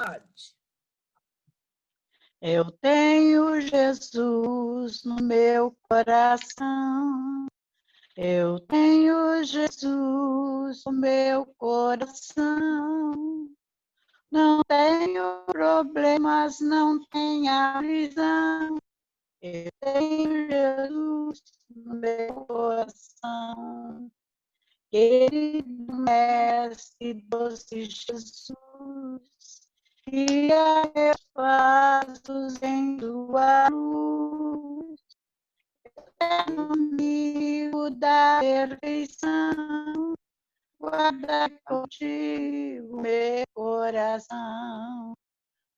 Pode. Eu tenho Jesus no meu coração. Eu tenho Jesus no meu coração. Não tenho problemas, não tenho aflição. Eu tenho Jesus no meu coração. Querido Mestre, doce Jesus, guia meus passos em tua luz. Eterno amigo da perfeição, guarda contigo meu coração.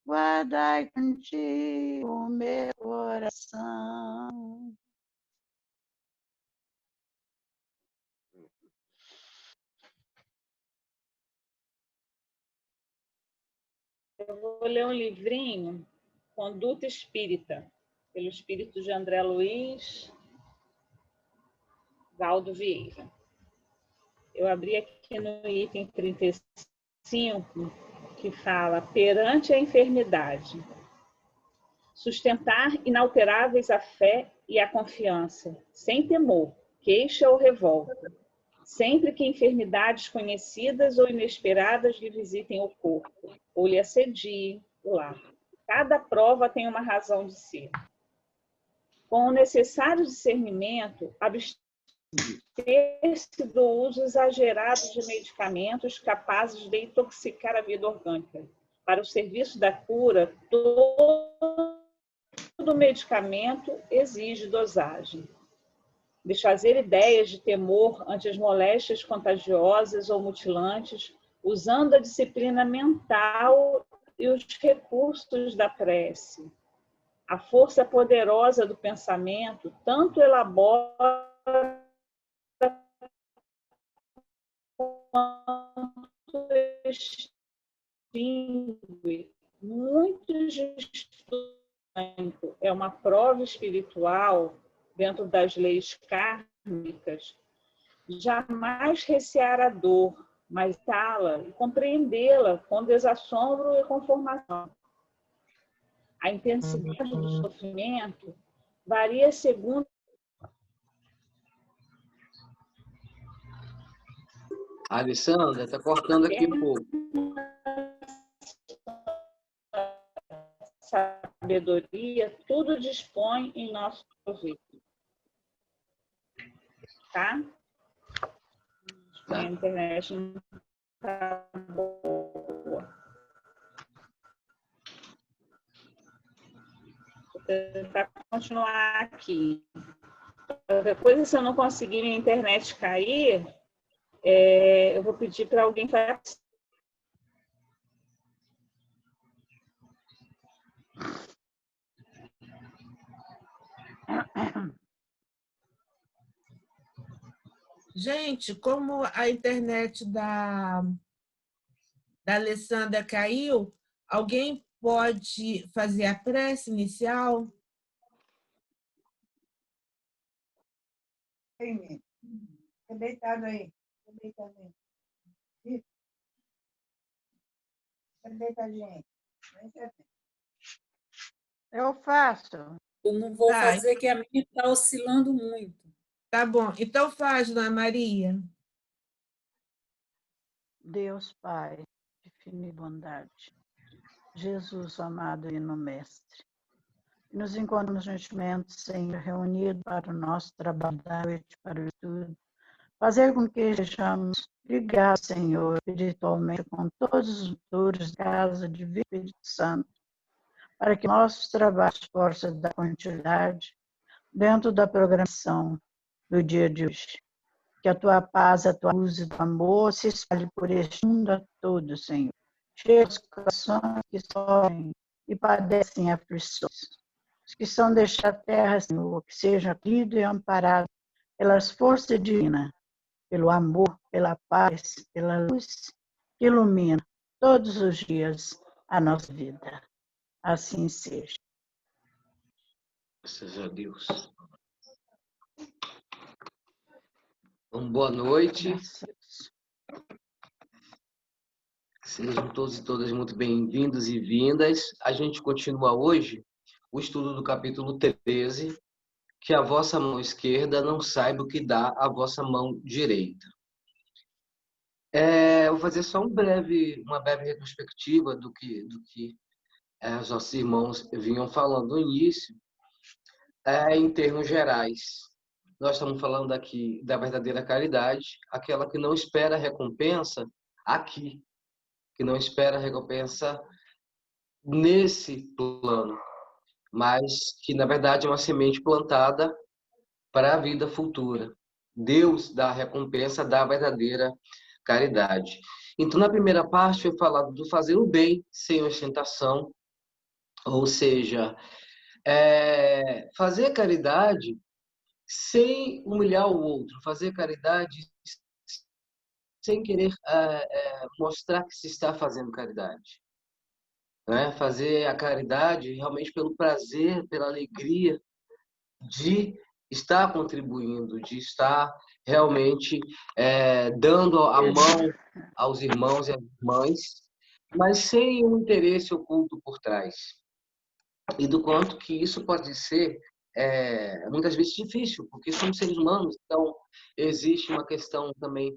Guardai contigo meu coração. Eu vou ler um livrinho, Conduta Espírita, pelo espírito de André Luiz Valdo Vieira. Eu abri aqui no item 35, que fala: perante a enfermidade, sustentar inalteráveis a fé e a confiança, sem temor, queixa ou revolta, sempre que enfermidades conhecidas ou inesperadas lhe visitem o corpo, ou lhe assediem o lar. Cada prova tem uma razão de ser. Com o necessário discernimento, abster-se do uso exagerado de medicamentos capazes de intoxicar a vida orgânica. Para o serviço da cura, todo medicamento exige dosagem. Desfazer ideias de temor ante as moléstias contagiosas ou mutilantes, usando a disciplina mental e os recursos da prece. A força poderosa do pensamento tanto elabora quanto extingue. Muitos estudos é uma prova espiritual dentro das leis kármicas. Jamais recear a dor, mas tê-la e compreendê-la com desassombro e conformação. A intensidade do sofrimento varia segundo Alessandra, está cortando aqui um pouco. sabedoria, tudo dispõe em nosso proveito. Tá? A internet não está boa. Vou tentar continuar aqui. Qualquer coisa, se eu não conseguir minha internet cair, eu vou pedir para alguém fazer. Gente, como a internet da Alessandra caiu, alguém pode fazer a prece inicial? Fica deitado aí. Fica deitado aí. Fica deitadinho aí. Eu faço. Eu não vou fazer, que a minha está oscilando muito. Tá bom. Então faz, Dona Maria. Deus Pai, de infinita bondade, Jesus amado e no Mestre, nos encontramos neste momento, Senhor, reunidos para o nosso trabalho da noite, para o estudo, fazer com que estejamos ligados, Senhor, espiritualmente com todos os autores da Casa de Vida e Espírito Santo, para que nossos trabalhos possam dar continuidade dentro da programação do dia de hoje. Que a tua paz, a tua luz e o teu amor se espalhe por este mundo a todo, Senhor. Cheia os corações que sofrem e padecem aflições. Os que são desta terra, Senhor, que sejam acolhidos e amparados pelas forças divinas, pelo amor, pela paz, pela luz que ilumina todos os dias a nossa vida. Assim seja. Graças a Deus. Então, boa noite. Sejam todos e todas muito bem-vindos e vindas. A gente continua hoje o estudo do capítulo 13, que a vossa mão esquerda não saiba o que dá a vossa mão direita. Vou fazer só uma breve retrospectiva do que os nossos irmãos vinham falando no início, em termos gerais. Nós estamos falando aqui da verdadeira caridade, aquela que não espera recompensa aqui, que não espera recompensa nesse plano, mas que, na verdade, é uma semente plantada para a vida futura. Deus dá a recompensa da verdadeira caridade. Então, na primeira parte, foi falado do fazer o bem sem ostentação, ou seja, fazer caridade sem humilhar o outro, fazer caridade sem querer mostrar que se está fazendo caridade. Né? Fazer a caridade realmente pelo prazer, pela alegria de estar contribuindo, de estar realmente dando a mão aos irmãos e às irmãs, mas sem um interesse oculto por trás. E do quanto que isso pode ser muitas vezes difícil, porque somos seres humanos, então existe uma questão também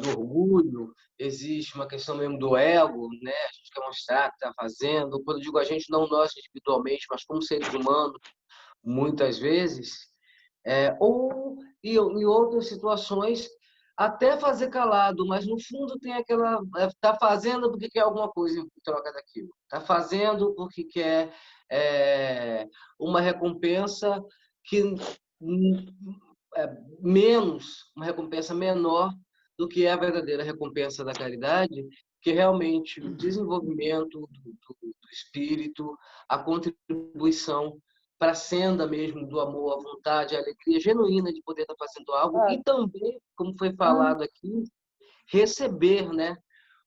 do orgulho, existe uma questão mesmo do ego, né? A gente quer mostrar que está fazendo. Quando eu digo a gente, não nós individualmente, mas como seres humanos, muitas vezes, ou em outras situações, até fazer calado, mas no fundo tem aquela... Está fazendo porque quer alguma coisa em troca daquilo. Está fazendo porque quer uma recompensa que uma recompensa menor do que é a verdadeira recompensa da caridade, que é realmente o desenvolvimento do espírito, a contribuição para a senda mesmo do amor, a vontade, a alegria genuína de poder estar fazendo algo e também, como foi falado aqui, receber, né?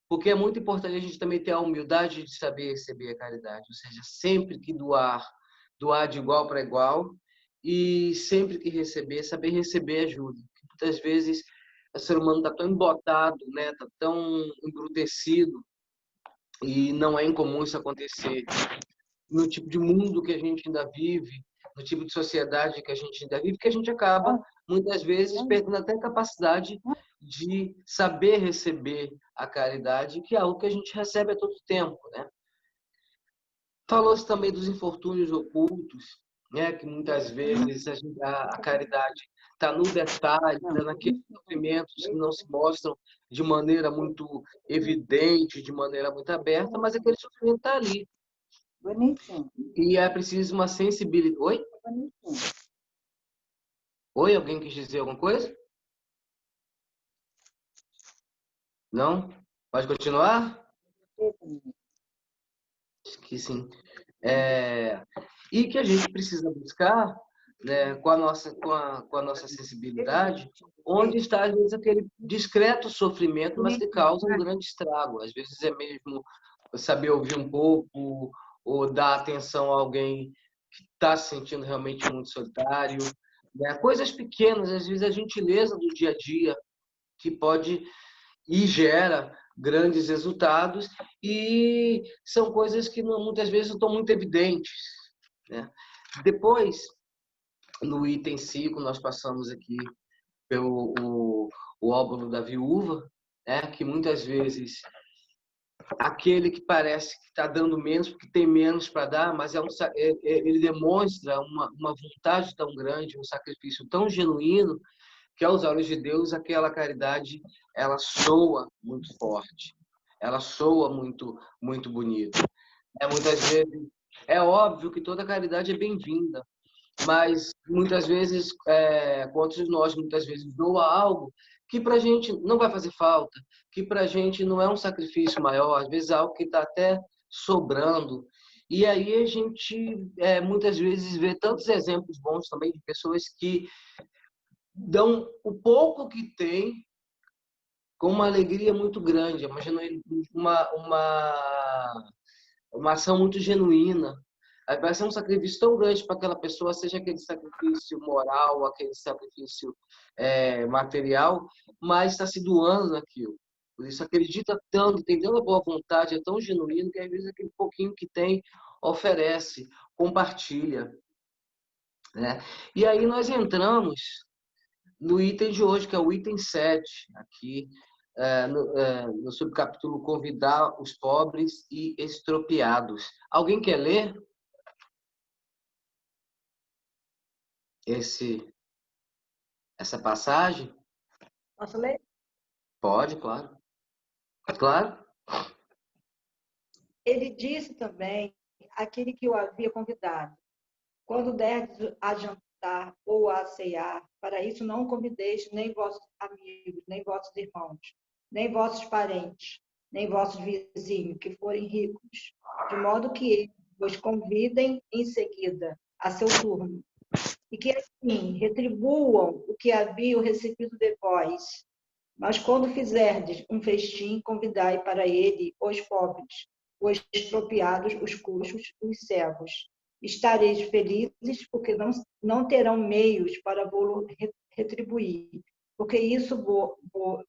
Porque é muito importante a gente também ter a humildade de saber receber a caridade, ou seja, sempre que doar de igual para igual e sempre que receber, saber receber ajuda. Muitas vezes o ser humano está tão embotado, né? Está tão embrutecido e não é incomum isso acontecer no tipo de mundo que a gente ainda vive, no tipo de sociedade que a gente ainda vive, que a gente acaba, muitas vezes, perdendo até a capacidade de saber receber a caridade, que é algo que a gente recebe a todo tempo, né? Falou-se também dos infortúnios ocultos, né? Que muitas vezes a caridade está no detalhe, né? Naqueles sofrimentos que não se mostram de maneira muito evidente, de maneira muito aberta, mas aquele sofrimento está ali. Bonitinho. E é preciso uma sensibilidade. Oi? Bonitinho. Oi? Alguém quis dizer alguma coisa? Não? Pode continuar? Acho que sim. E que a gente precisa buscar, né, com a nossa sensibilidade, onde está, às vezes, aquele discreto sofrimento, mas que causa um grande estrago. Às vezes é mesmo saber ouvir um pouco, ou dar atenção a alguém que está se sentindo realmente muito solitário. Né? Coisas pequenas, às vezes a gentileza do dia a dia, que pode e gera grandes resultados, e são coisas que muitas vezes não estão muito evidentes. Né? Depois, no item 5, nós passamos aqui pelo o óbolo da viúva, né? Que muitas vezes aquele que parece que está dando menos porque tem menos para dar, mas ele demonstra uma vontade tão grande, um sacrifício tão genuíno, que aos olhos de Deus aquela caridade ela soa muito forte, ela soa muito muito bonita. Muitas vezes é óbvio que toda caridade é bem-vinda, mas muitas vezes quantos de nós muitas vezes doa algo que para a gente não vai fazer falta, que para a gente não é um sacrifício maior, às vezes é algo que está até sobrando. E aí a gente muitas vezes vê tantos exemplos bons também de pessoas que dão o pouco que tem com uma alegria muito grande, uma ação muito genuína. Vai ser um sacrifício tão grande para aquela pessoa, seja aquele sacrifício moral, aquele sacrifício material, mas está se doando naquilo. Por isso acredita tanto, tem tanta boa vontade, é tão genuíno que às vezes aquele pouquinho que tem oferece, compartilha, né? E aí nós entramos no item de hoje, que é o item 7, aqui no subcapítulo Convidar os Pobres e Estropiados. Alguém quer ler essa passagem? Posso ler? Pode, claro. Claro. Ele disse também àquele que o havia convidado: quando derdes a jantar ou a cear, para isso não convideis nem vossos amigos, nem vossos irmãos, nem vossos parentes, nem vossos vizinhos, que forem ricos, de modo que eles vos convidem em seguida a seu turno, e que assim retribuam o que haviam recebido de vós. Mas quando fizerdes um festim, convidai para ele os pobres, os expropriados, os coxos, os cegos. Estareis felizes, porque não terão meios para vos retribuir, porque isso vos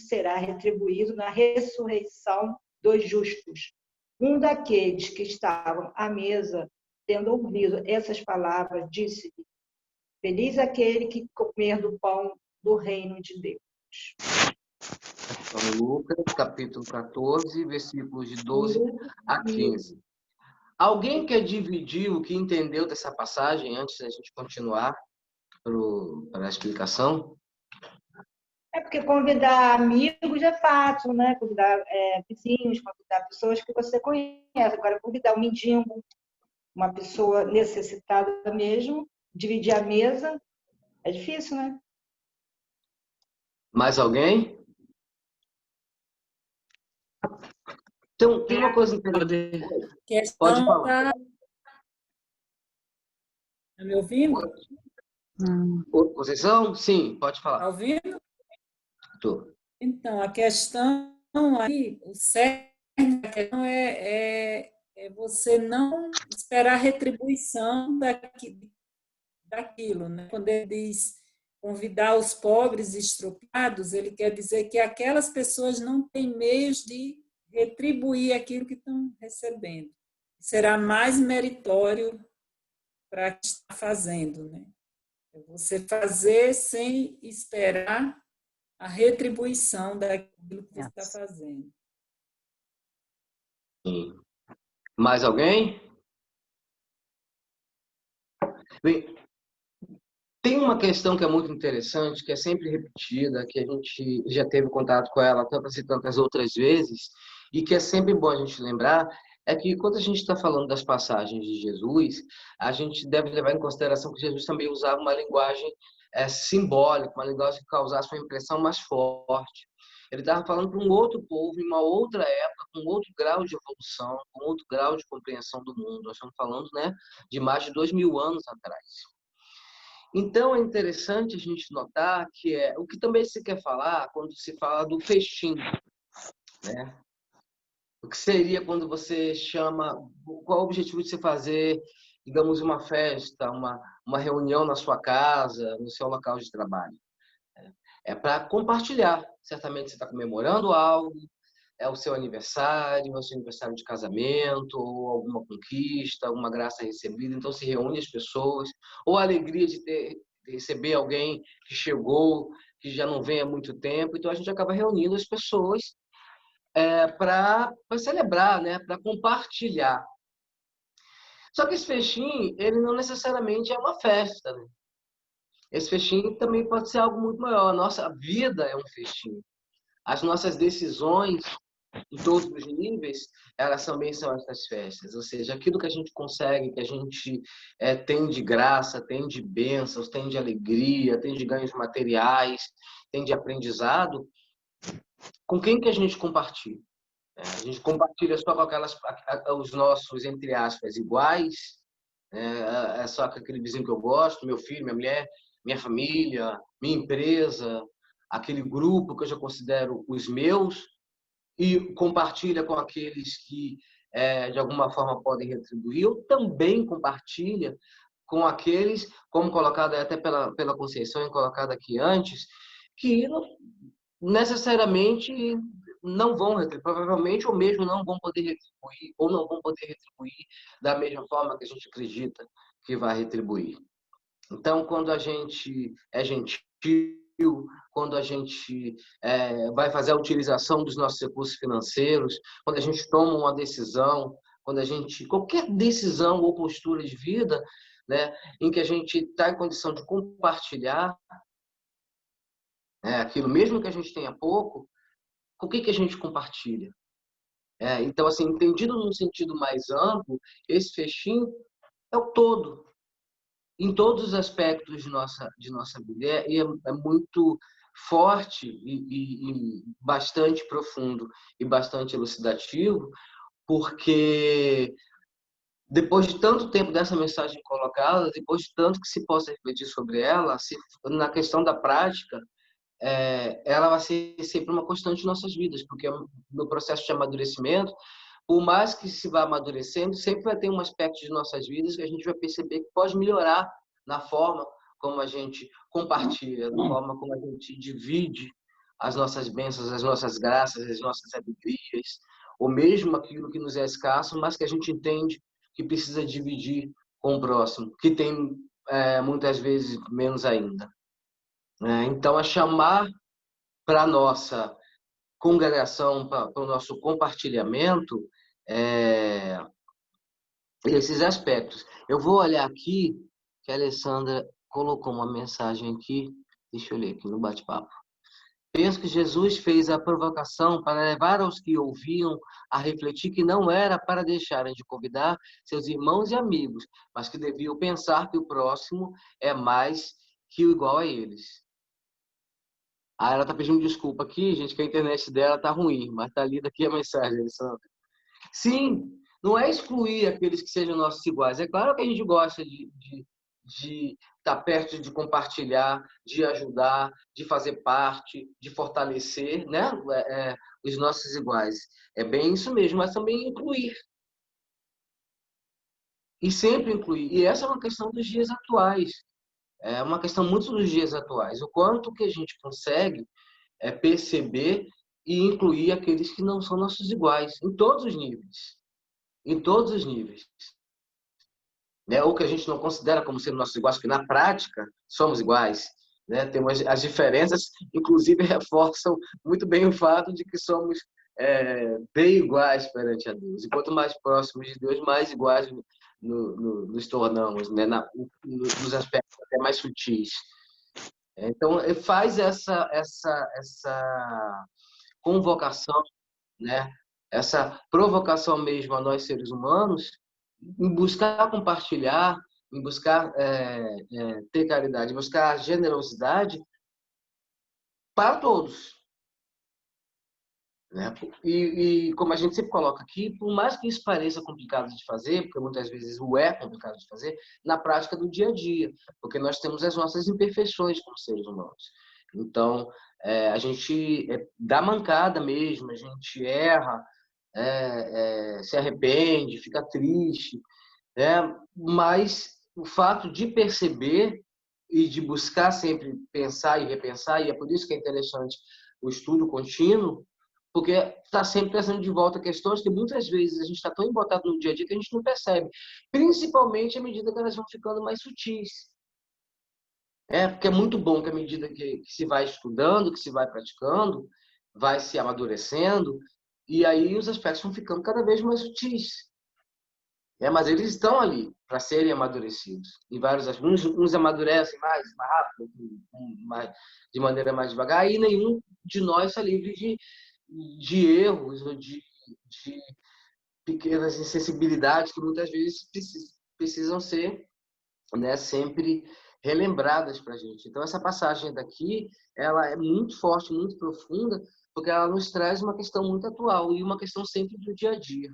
será retribuído na ressurreição dos justos. Um daqueles que estavam à mesa, tendo ouvido essas palavras, disse-lhe: feliz aquele que comer do pão do reino de Deus. Então, Lucas, capítulo 14, versículos de 12 a 15. Alguém quer dividir o que entendeu dessa passagem antes da gente continuar para a explicação? É porque convidar amigos é fácil, né? Convidar vizinhos, convidar pessoas que você conhece. Agora, convidar um mendigo, uma pessoa necessitada mesmo, dividir a mesa, é difícil, né? Mais alguém? Então, tem uma coisa interessante. Pode falar. Tá me ouvindo? Conceição? Sim, pode Tá falar. ouvindo? Tô. Então, a questão aí, o certo da questão é você não esperar retribuição daquilo, né? Quando ele diz convidar os pobres e estropiados, ele quer dizer que aquelas pessoas não têm meios de retribuir aquilo que estão recebendo. Será mais meritório para quem está fazendo, né? É você fazer sem esperar a retribuição daquilo que você está fazendo. Sim. Mais alguém? Bem, tem uma questão que é muito interessante, que é sempre repetida, que a gente já teve contato com ela tantas e tantas outras vezes, e que é sempre bom a gente lembrar, é que quando a gente está falando das passagens de Jesus, a gente deve levar em consideração que Jesus também usava uma linguagem simbólica, uma linguagem que causasse uma impressão mais forte. Ele estava falando para um outro povo, em uma outra época, com outro grau de evolução, com outro grau de compreensão do mundo. Nós estamos falando, né, de mais de 2000 anos atrás. Então, é interessante a gente notar que o que também se quer falar quando se fala do festim, né? O que seria quando você chama... Qual é o objetivo de você fazer, digamos, uma festa, uma reunião na sua casa, no seu local de trabalho? É para compartilhar. Certamente você está comemorando algo, é o seu aniversário de casamento, ou alguma conquista, alguma graça recebida. Então se reúne as pessoas, ou a alegria de receber alguém que chegou, que já não vem há muito tempo. Então a gente acaba reunindo as pessoas para celebrar, né? Para compartilhar. Só que esse festim, ele não necessariamente é uma festa, né? Esse festim também pode ser algo muito maior. A nossa vida é um festim. As nossas decisões em todos os níveis, elas também são essas festas. Ou seja, aquilo que a gente consegue, que a gente tem de graça, tem de bênçãos, tem de alegria, tem de ganhos materiais, tem de aprendizado, com quem que a gente compartilha? A gente compartilha só com os nossos, entre aspas, iguais, é só com aquele vizinho que eu gosto, meu filho, minha mulher, minha família, minha empresa, aquele grupo que eu já considero os meus, e compartilha com aqueles que, de alguma forma, podem retribuir, ou também compartilha com aqueles, como colocado até pela Conceição e colocado aqui antes, que não necessariamente não vão retribuir, provavelmente, ou mesmo não vão poder retribuir, ou não vão poder retribuir da mesma forma que a gente acredita que vai retribuir. Então, quando a gente é gentil, quando a gente vai fazer a utilização dos nossos recursos financeiros, quando a gente toma uma decisão, quando a gente qualquer decisão ou postura de vida, né, em que a gente está em condição de compartilhar aquilo, mesmo que a gente tenha pouco, o que a gente compartilha? Então, assim, entendido num sentido mais amplo, esse fechinho é o todo, em todos os aspectos de nossa vida. E é muito forte e bastante profundo e bastante elucidativo, porque depois de tanto tempo dessa mensagem colocada, depois de tanto que se possa refletir sobre ela, na questão da prática, ela vai ser sempre uma constante em nossas vidas, porque no processo de amadurecimento, por mais que se vá amadurecendo, sempre vai ter um aspecto de nossas vidas que a gente vai perceber que pode melhorar na forma como a gente compartilha, na forma como a gente divide as nossas bênçãos, as nossas graças, as nossas alegrias, ou mesmo aquilo que nos é escasso, mas que a gente entende que precisa dividir com o próximo, que tem muitas vezes menos ainda. Então, é chamar para a nossa congregação, para o nosso compartilhamento, esses aspectos. Eu vou olhar aqui, que a Alessandra colocou uma mensagem aqui, deixa eu ler aqui no bate-papo. Penso que Jesus fez a provocação para levar aos que ouviam a refletir que não era para deixarem de convidar seus irmãos e amigos, mas que deviam pensar que o próximo é mais que o igual a eles. Ela está pedindo desculpa aqui, gente, que a internet dela está ruim, mas está lida aqui a mensagem, Alessandra. Sim, não é excluir aqueles que sejam nossos iguais. É claro que a gente gosta de estar perto, de compartilhar, de ajudar, de fazer parte, de fortalecer, né? Os nossos iguais. É bem isso mesmo, mas também incluir. E sempre incluir. E essa é uma questão dos dias atuais. É uma questão muito dos dias atuais. O quanto que a gente consegue perceber e incluir aqueles que não são nossos iguais, em todos os níveis. Em todos os níveis. Ou que a gente não considera como sendo nossos iguais, porque na prática somos iguais. Temos as diferenças, inclusive reforçam muito bem o fato de que somos bem iguais perante a Deus. E quanto mais próximos de Deus, mais iguais nos tornamos, nos aspectos até mais sutis. Então, faz essa convocação, essa provocação mesmo a nós seres humanos, em buscar compartilhar, em buscar ter caridade, em buscar generosidade para todos. E como a gente sempre coloca aqui, por mais que isso pareça complicado de fazer, porque muitas vezes o é complicado de fazer, na prática do dia a dia, porque nós temos as nossas imperfeições como seres humanos. Então, a gente dá mancada mesmo, a gente erra, se arrepende, fica triste, mas o fato de perceber e de buscar sempre pensar e repensar, e é por isso que é interessante o estudo contínuo, porque está sempre trazendo de volta questões que muitas vezes a gente está tão embotado no dia a dia que a gente não percebe, principalmente à medida que elas vão ficando mais sutis. Porque é muito bom que à medida que se vai estudando, que se vai praticando, vai se amadurecendo, e aí os aspectos vão ficando cada vez mais sutis. Mas eles estão ali para serem amadurecidos. Em vários aspectos. Uns amadurecem mais rápido, de maneira mais devagar, e nenhum de nós está livre de erros ou de pequenas insensibilidades que muitas vezes precisam ser sempre relembradas para a gente. Então, essa passagem daqui, ela é muito forte, muito profunda, porque ela nos traz uma questão muito atual e uma questão sempre do dia a dia.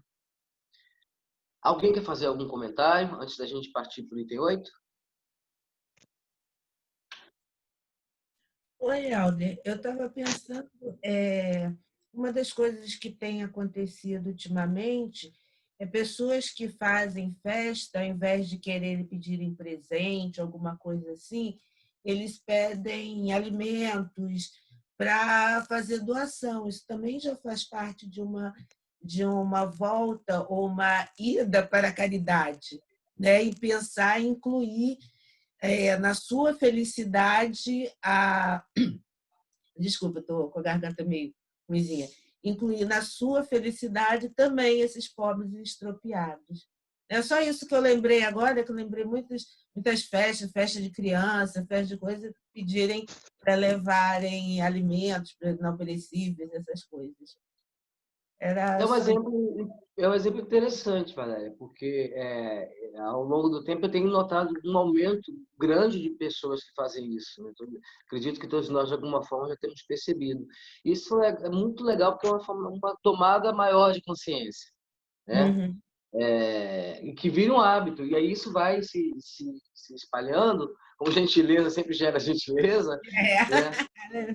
Alguém quer fazer algum comentário antes da gente partir para o item 8? Oi, Alder. Eu estava pensando, uma das coisas que tem acontecido ultimamente é pessoas que fazem festa, ao invés de quererem pedirem presente, alguma coisa assim, eles pedem alimentos, para fazer doação. Isso também já faz parte de uma volta ou uma ida para a caridade, né? E pensar em incluir na sua felicidade a... Desculpa, estou com a garganta meio ruizinha. Incluir na sua felicidade também esses pobres e estropiados. É só isso que eu lembrei agora, que eu lembrei muitas festas, festa de criança, festa de coisas, pedirem para levarem alimentos não perecíveis, essas coisas. É Era um só isso. exemplo, é um exemplo interessante, Valéria, porque ao longo do tempo eu tenho notado um aumento grande de pessoas que fazem isso. Né? Acredito que todos nós, de alguma forma, já temos percebido. Isso é muito legal, porque é uma tomada maior de consciência, né? Uhum. E que vira um hábito. E aí isso vai se espalhando, como gentileza sempre gera gentileza, né?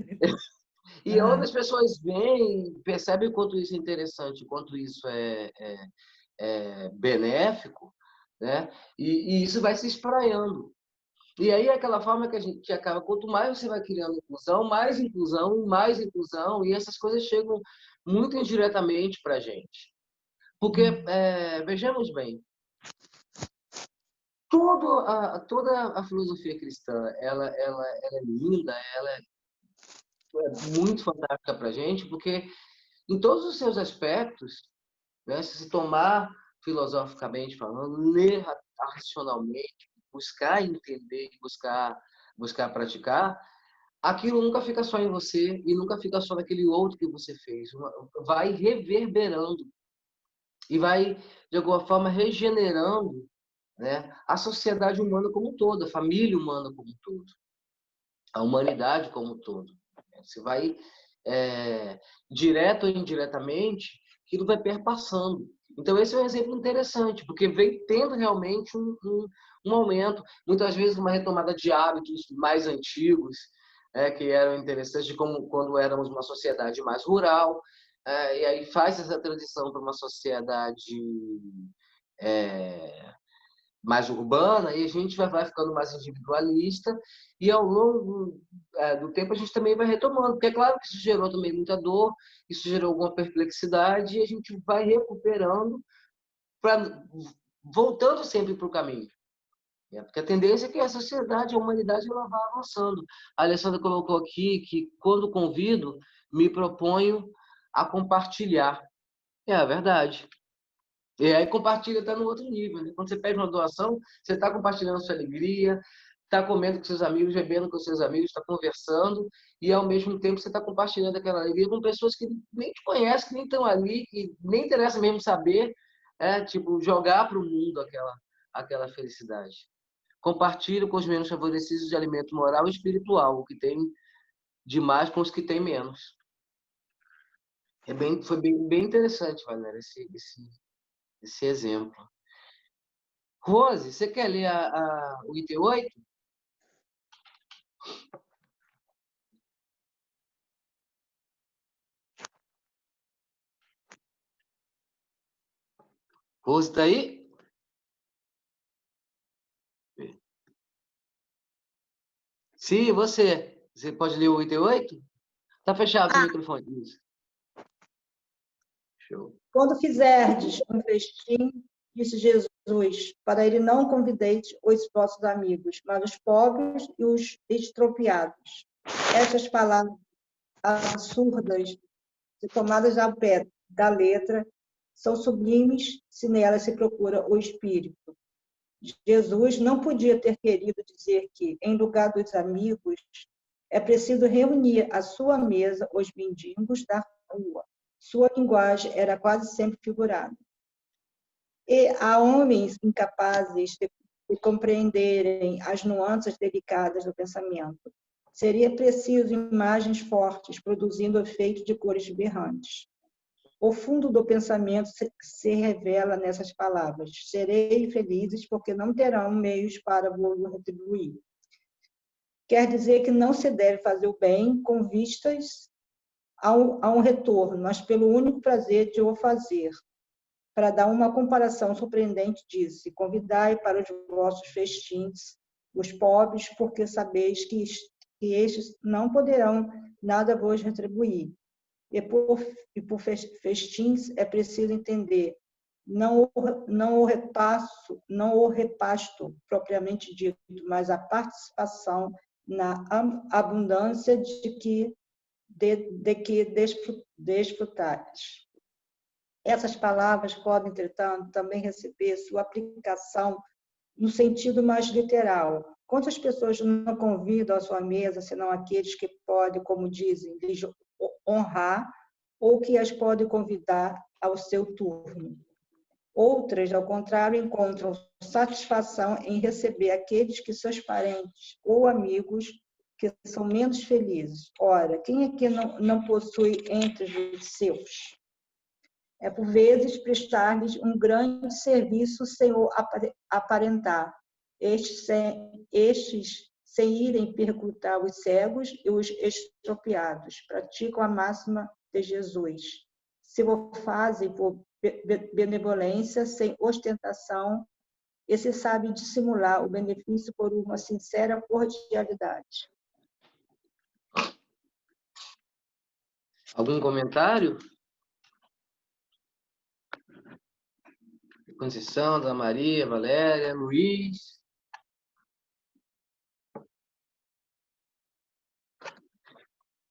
E outras pessoas veem, percebem o quanto isso é interessante, o quanto isso é benéfico, né? E isso vai se espraiando. E aí é aquela forma que a gente acaba, quanto mais você vai criando inclusão, mais inclusão, e essas coisas chegam muito indiretamente para a gente. Porque, vejamos bem, toda a filosofia cristã, ela é linda, ela é muito fantástica para a gente, porque em todos os seus aspectos, né, se tomar filosoficamente falando, ler racionalmente, buscar entender, buscar praticar, aquilo nunca fica só em você e nunca fica só naquele outro que você fez. Vai reverberando e vai, de alguma forma, regenerando, né, a sociedade humana como um todo, a família humana como um todo, a humanidade como um todo. Você vai, direto ou indiretamente, aquilo vai perpassando. Então, esse é um exemplo interessante, porque vem tendo realmente um aumento, muitas vezes uma retomada de hábitos mais antigos, que eram interessantes, como quando éramos uma sociedade mais rural, e aí faz essa transição para uma sociedade mais urbana, e a gente vai ficando mais individualista, e ao longo do tempo a gente também vai retomando, porque é claro que isso gerou também muita dor, isso gerou alguma perplexidade, e a gente vai recuperando, voltando sempre para o caminho. Porque a tendência é que a sociedade, a humanidade, ela vai avançando. A Alessandra colocou aqui que, quando convido, me proponho a compartilhar. É a verdade. E aí compartilha até no outro nível, né? Quando você pede uma doação, você está compartilhando sua alegria, está comendo com seus amigos, bebendo com seus amigos, está conversando, e ao mesmo tempo você está compartilhando aquela alegria com pessoas que nem te conhecem, que nem estão ali, que nem interessa mesmo saber, tipo, jogar para o mundo aquela felicidade. Compartilho com os menos favorecidos de alimento moral e espiritual, o que tem de mais com os que têm menos. Foi bem interessante, Valéria, esse exemplo. Rose, você quer ler o item 8? Rose, está aí? Sim, você. Você pode ler o item 8? Está fechado o microfone. Isso. Show. Quando fizerdes um festim, disse Jesus, para ele não convideis os vossos amigos, mas os pobres e os estropiados. Essas palavras absurdas, tomadas ao pé da letra, são sublimes se nelas se procura o espírito. Jesus não podia ter querido dizer que, em lugar dos amigos, é preciso reunir à sua mesa os mendigos da rua. Sua linguagem era quase sempre figurada. E há homens incapazes de compreenderem as nuances delicadas do pensamento. Seria preciso imagens fortes, produzindo efeito de cores berrantes. O fundo do pensamento se revela nessas palavras. Serei felizes porque não terão meios para vos retribuir. Quer dizer que não se deve fazer o bem com vistas a um retorno, mas pelo único prazer de o fazer. Para dar uma comparação surpreendente, disse: convidai para os vossos festins os pobres, porque sabeis que que estes não poderão nada vos retribuir. E por festins é preciso entender, não o repasto propriamente dito, mas a participação na abundância de que desfrutais. Essas palavras podem, entretanto, também receber sua aplicação no sentido mais literal. Quantas pessoas não convidam à sua mesa, senão aqueles que podem, como dizem, lhes honrar, ou que as podem convidar ao seu turno? Outras, ao contrário, encontram satisfação em receber aqueles que seus parentes ou amigos que são menos felizes. Ora, quem é que não possui entre os seus? É, por vezes, prestar-lhes um grande serviço sem o aparentar. Estes sem irem perguntar os cegos e os estropiados, praticam a máxima de Jesus. Se o fazem por benevolência, sem ostentação, e se sabe dissimular o benefício por uma sincera cordialidade. Algum comentário? Conceição, Dona Maria, Valéria, Luiz.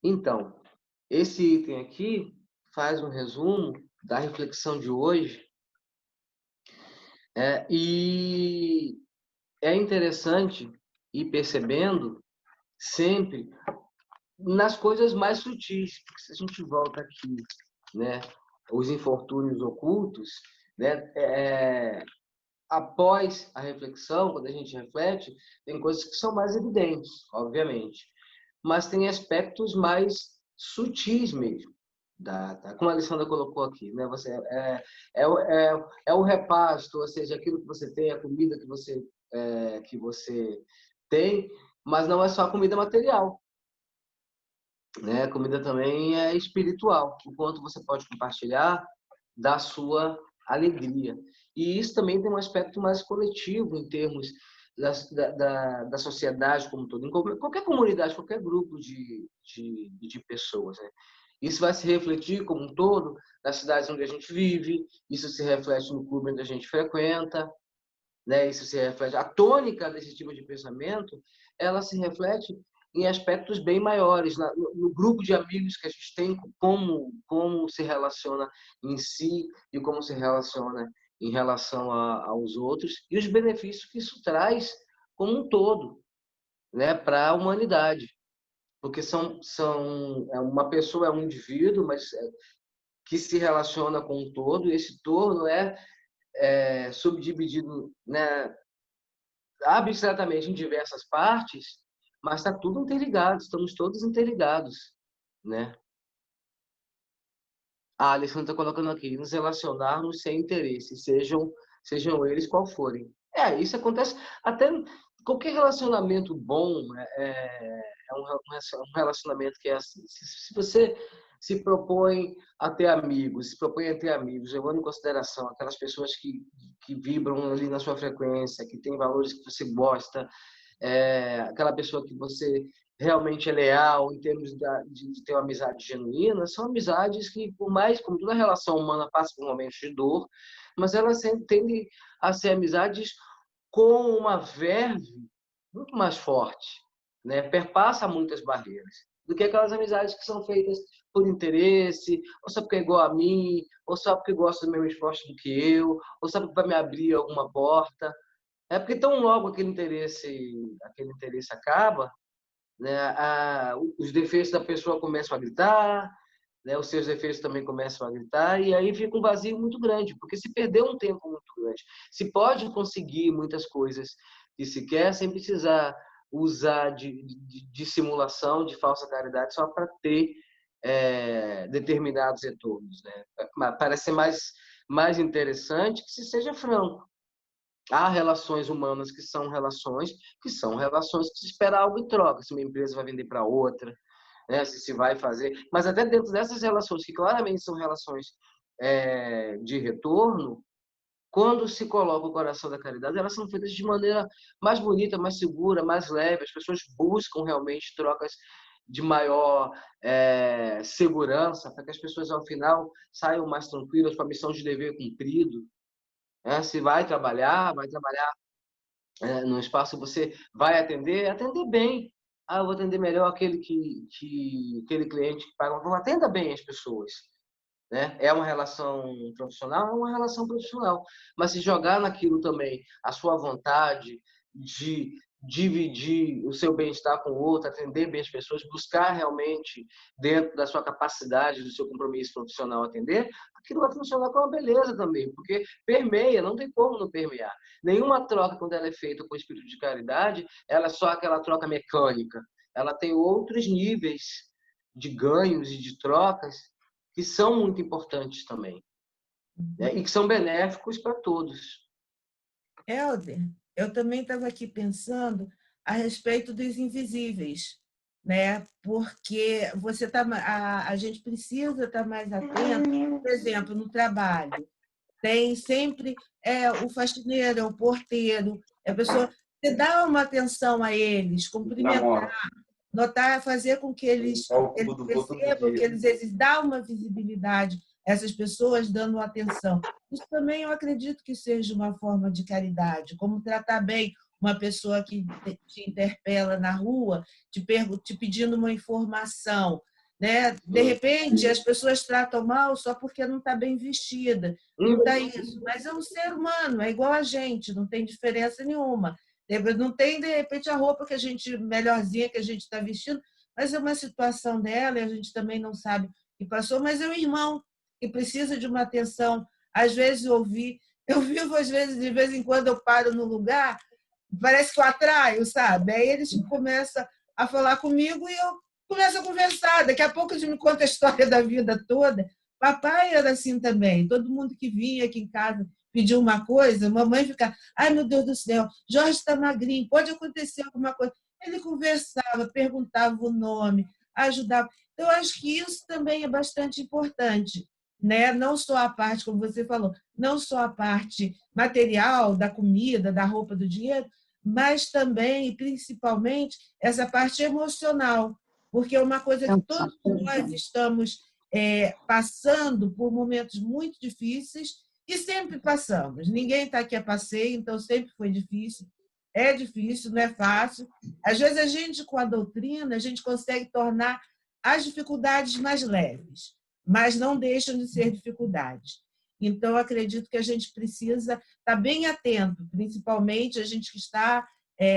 Então, esse item aqui faz um resumo da reflexão de hoje. E é interessante ir percebendo sempre nas coisas mais sutis, porque se a gente volta aqui, né, os infortúnios ocultos, né, após a reflexão, quando a gente reflete, tem coisas que são mais evidentes, obviamente, mas tem aspectos mais sutis mesmo, como a Alessandra colocou aqui, né? É o repasto, ou seja, aquilo que você tem, a comida que você tem, mas não é só a comida material, né? A comida também é espiritual, o quanto você pode compartilhar da sua alegria. E isso também tem um aspecto mais coletivo em termos da sociedade como um todo, em qualquer comunidade, qualquer grupo de pessoas, né? Isso vai se refletir como um todo nas cidades onde a gente vive, isso se reflete no clube onde a gente frequenta, né? Isso se reflete. A tônica desse tipo de pensamento, ela se reflete em aspectos bem maiores, no grupo de amigos que a gente tem, como se relaciona em si e como se relaciona em relação aos outros, e os benefícios que isso traz como um todo, né, para a humanidade. Porque uma pessoa é um indivíduo, mas que se relaciona com um todo, e esse todo é subdividido, né, abstratamente em diversas partes, mas está tudo interligado, estamos todos interligados, né? A Alessandra está colocando aqui, nos relacionarmos sem interesse, sejam eles qual forem. Isso acontece até qualquer relacionamento bom, é um relacionamento que é assim. Se você se propõe a ter amigos, levando em consideração aquelas pessoas que vibram ali na sua frequência, que têm valores que você gosta, aquela pessoa que você realmente é leal em termos de ter uma amizade genuína, são amizades que, por mais, como toda relação humana passa por momentos de dor, mas elas tendem a ser amizades com uma verve muito mais forte, né? Perpassa muitas barreiras, do que aquelas amizades que são feitas por interesse, ou só porque é igual a mim, ou só porque gosta do mesmo esporte do que eu, ou só porque vai me abrir alguma porta. É porque tão logo aquele interesse acaba, né, os defeitos da pessoa começam a gritar, né, os seus defeitos também começam a gritar, e aí fica um vazio muito grande, porque se perdeu um tempo muito grande. Se pode conseguir muitas coisas que se quer sem precisar usar de simulação, de falsa caridade, só para ter determinados retornos, né? Parece ser mais interessante que se seja franco. Há relações humanas que são relações que se espera algo em troca. Se uma empresa vai vender para outra, né? Se vai fazer. Mas até dentro dessas relações, que claramente são relações de retorno, quando se coloca o coração da caridade, elas são feitas de maneira mais bonita, mais segura, mais leve. As pessoas buscam realmente trocas de maior segurança, para que as pessoas, ao final, saiam mais tranquilas com a missão de dever cumprido. Se vai trabalhar no espaço, você vai atender bem. Eu vou atender melhor aquele aquele cliente que paga. Atenda bem as pessoas. Né? É uma relação profissional, mas se jogar naquilo também a sua vontade de dividir o seu bem-estar com o outro, atender bem as pessoas, buscar realmente, dentro da sua capacidade, do seu compromisso profissional, atender, aquilo vai funcionar com uma beleza também, porque permeia, não tem como não permear. Nenhuma troca, quando ela é feita com espírito de caridade, ela é só aquela troca mecânica. Ela tem outros níveis de ganhos e de trocas que são muito importantes também, né? E que são benéficos para todos. Helder, eu também estava aqui pensando a respeito dos invisíveis, né? Porque a gente precisa estar mais atento, por exemplo, no trabalho. Tem sempre o faxineiro, o porteiro, a pessoa. Você dá uma atenção a eles, cumprimentar, notar, fazer com que eles percebam que eles dão uma visibilidade a essas pessoas, dando atenção. Isso também eu acredito que seja uma forma de caridade, como tratar bem uma pessoa que te interpela na rua, te pedindo uma informação. Né? De repente, as pessoas tratam mal só porque não está bem vestida. Não está isso. Mas é um ser humano, é igual a gente, não tem diferença nenhuma. Não tem, de repente, a roupa que a gente, melhorzinha que a gente está vestindo, mas é uma situação dela e a gente também não sabe o que passou, mas é um irmão que precisa de uma atenção. Às vezes eu vivo, às vezes, de vez em quando eu paro no lugar, parece que eu atraio, sabe? Aí eles começam a falar comigo e eu começo a conversar. Daqui a pouco eles me contam a história da vida toda. Papai era assim também. Todo mundo que vinha aqui em casa pedir uma coisa, mamãe fica, ai meu Deus do céu, Jorge está magrinho, pode acontecer alguma coisa. Ele conversava, perguntava o nome, ajudava. Então, eu acho que isso também é bastante importante, né? Não só a parte, como você falou, não só a parte material, da comida, da roupa, do dinheiro, mas também, e principalmente, essa parte emocional, porque é uma coisa que todos nós estamos passando por momentos muito difíceis, e sempre passamos. Ninguém está aqui a passeio, então sempre foi difícil. É difícil, não é fácil. Às vezes, a gente, com a doutrina, a gente consegue tornar as dificuldades mais leves, mas não deixam de ser dificuldades. Então, acredito que a gente precisa estar bem atento, principalmente a gente que está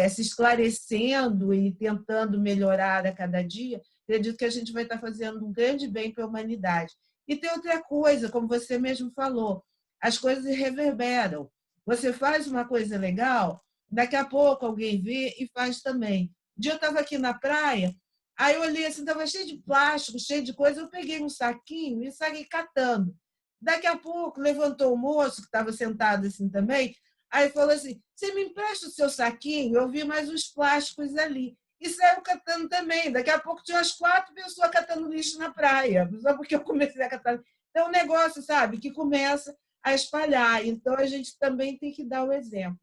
se esclarecendo e tentando melhorar a cada dia. Acredito que a gente vai estar fazendo um grande bem para a humanidade. E tem outra coisa, como você mesmo falou, as coisas reverberam. Você faz uma coisa legal, daqui a pouco alguém vê e faz também. Um dia eu estava aqui na praia, aí eu olhei assim, estava cheio de plástico, cheio de coisa, eu peguei um saquinho e saí catando. Daqui a pouco levantou o moço, que estava sentado assim também, aí falou assim, você me empresta o seu saquinho? Eu vi mais uns plásticos ali. E saiu catando também. Daqui a pouco tinha umas 4 pessoas catando lixo na praia, só porque eu comecei a catar. Então, é um negócio, sabe, que começa a espalhar. Então, a gente também tem que dar o exemplo.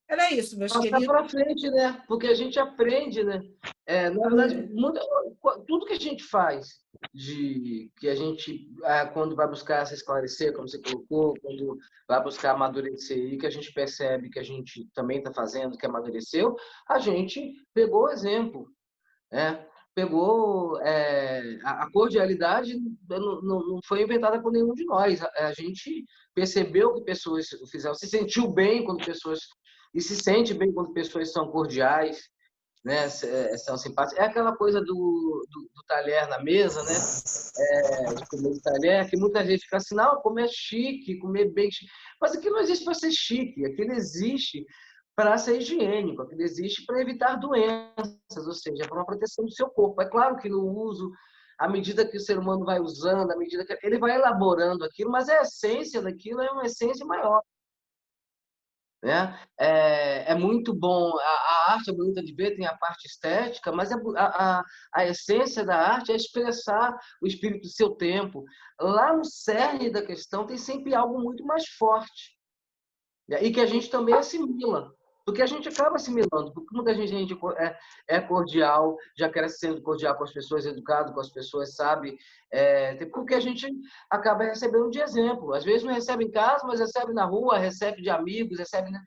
Era isso, meus Passar queridos. para frente, né? Porque a gente aprende, né? Na verdade, tudo que a gente faz, que a gente, quando vai buscar se esclarecer, como você colocou, quando vai buscar amadurecer e que a gente percebe que a gente também está fazendo, que amadureceu, a gente pegou o exemplo, né? Pegou a cordialidade não foi inventada por nenhum de nós. A gente percebeu que pessoas fizeram, se sentiu bem quando pessoas e se sente bem quando pessoas são cordiais, né? São simpáticas. É aquela coisa do talher na mesa, né? De comer de talher, que muita gente fica assim, não, comer chique, comer bem chique. Mas aquilo não existe para ser chique, aquilo existe para ser higiênico, aquilo existe para evitar doenças, ou seja, para uma proteção do seu corpo. É claro que no uso, à medida que o ser humano vai usando, à medida que ele vai elaborando aquilo, mas a essência daquilo é uma essência maior. Né? É muito bom. A arte é bonita de ver, tem a parte estética, mas a essência da arte é expressar o espírito do seu tempo. Lá no cerne da questão tem sempre algo muito mais forte. E que a gente também assimila. Porque a gente acaba assimilando, porque muita gente é cordial, já cresce sendo cordial com as pessoas, educado com as pessoas, sabe? Porque a gente acaba recebendo de exemplo. Às vezes não recebe em casa, mas recebe na rua, recebe de amigos, recebe. Né?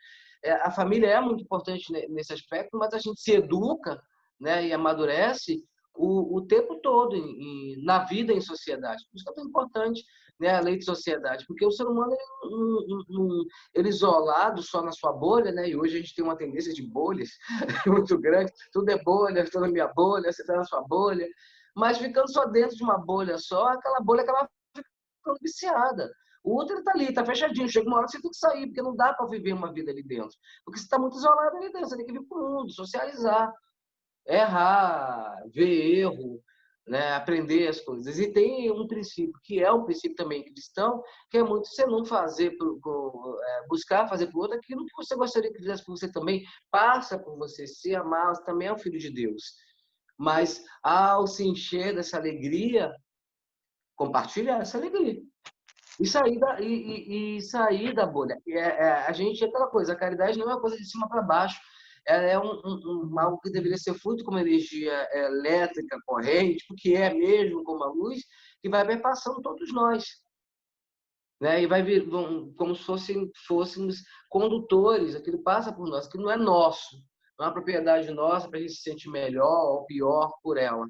A família é muito importante nesse aspecto, mas a gente se educa, né, e amadurece o tempo todo na vida em sociedade. Por isso que é tão importante, né, a lei de sociedade, porque o ser humano ele isolado só na sua bolha, né? E hoje a gente tem uma tendência de bolhas muito grande. Tudo é bolha, estou na minha bolha, você está na sua bolha. Mas ficando só dentro de uma bolha só, aquela bolha acaba ficando viciada. O outro está ali, está fechadinho. Chega uma hora que você tem que sair, porque não dá para viver uma vida ali dentro. Porque você está muito isolado ali dentro. Você tem que vir para o mundo, socializar, errar, ver erro, né? Aprender as coisas. E tem um princípio, que é um princípio também cristão, que é muito você não fazer, buscar fazer para o outro aquilo que você gostaria que fizesse por você também, passa por você, se amar, você também é um filho de Deus. Mas ao se encher dessa alegria, compartilhar essa alegria. E sair da bolha. A gente é aquela coisa, a caridade não é uma coisa de cima para baixo. Ela é algo que deveria ser fruto como energia elétrica, corrente, porque é mesmo como a luz, que vai perpassando todos nós. Né? E vai vir como se fôssemos condutores, aquilo passa por nós, aquilo não é nosso, não é uma propriedade nossa para a gente se sentir melhor ou pior por ela,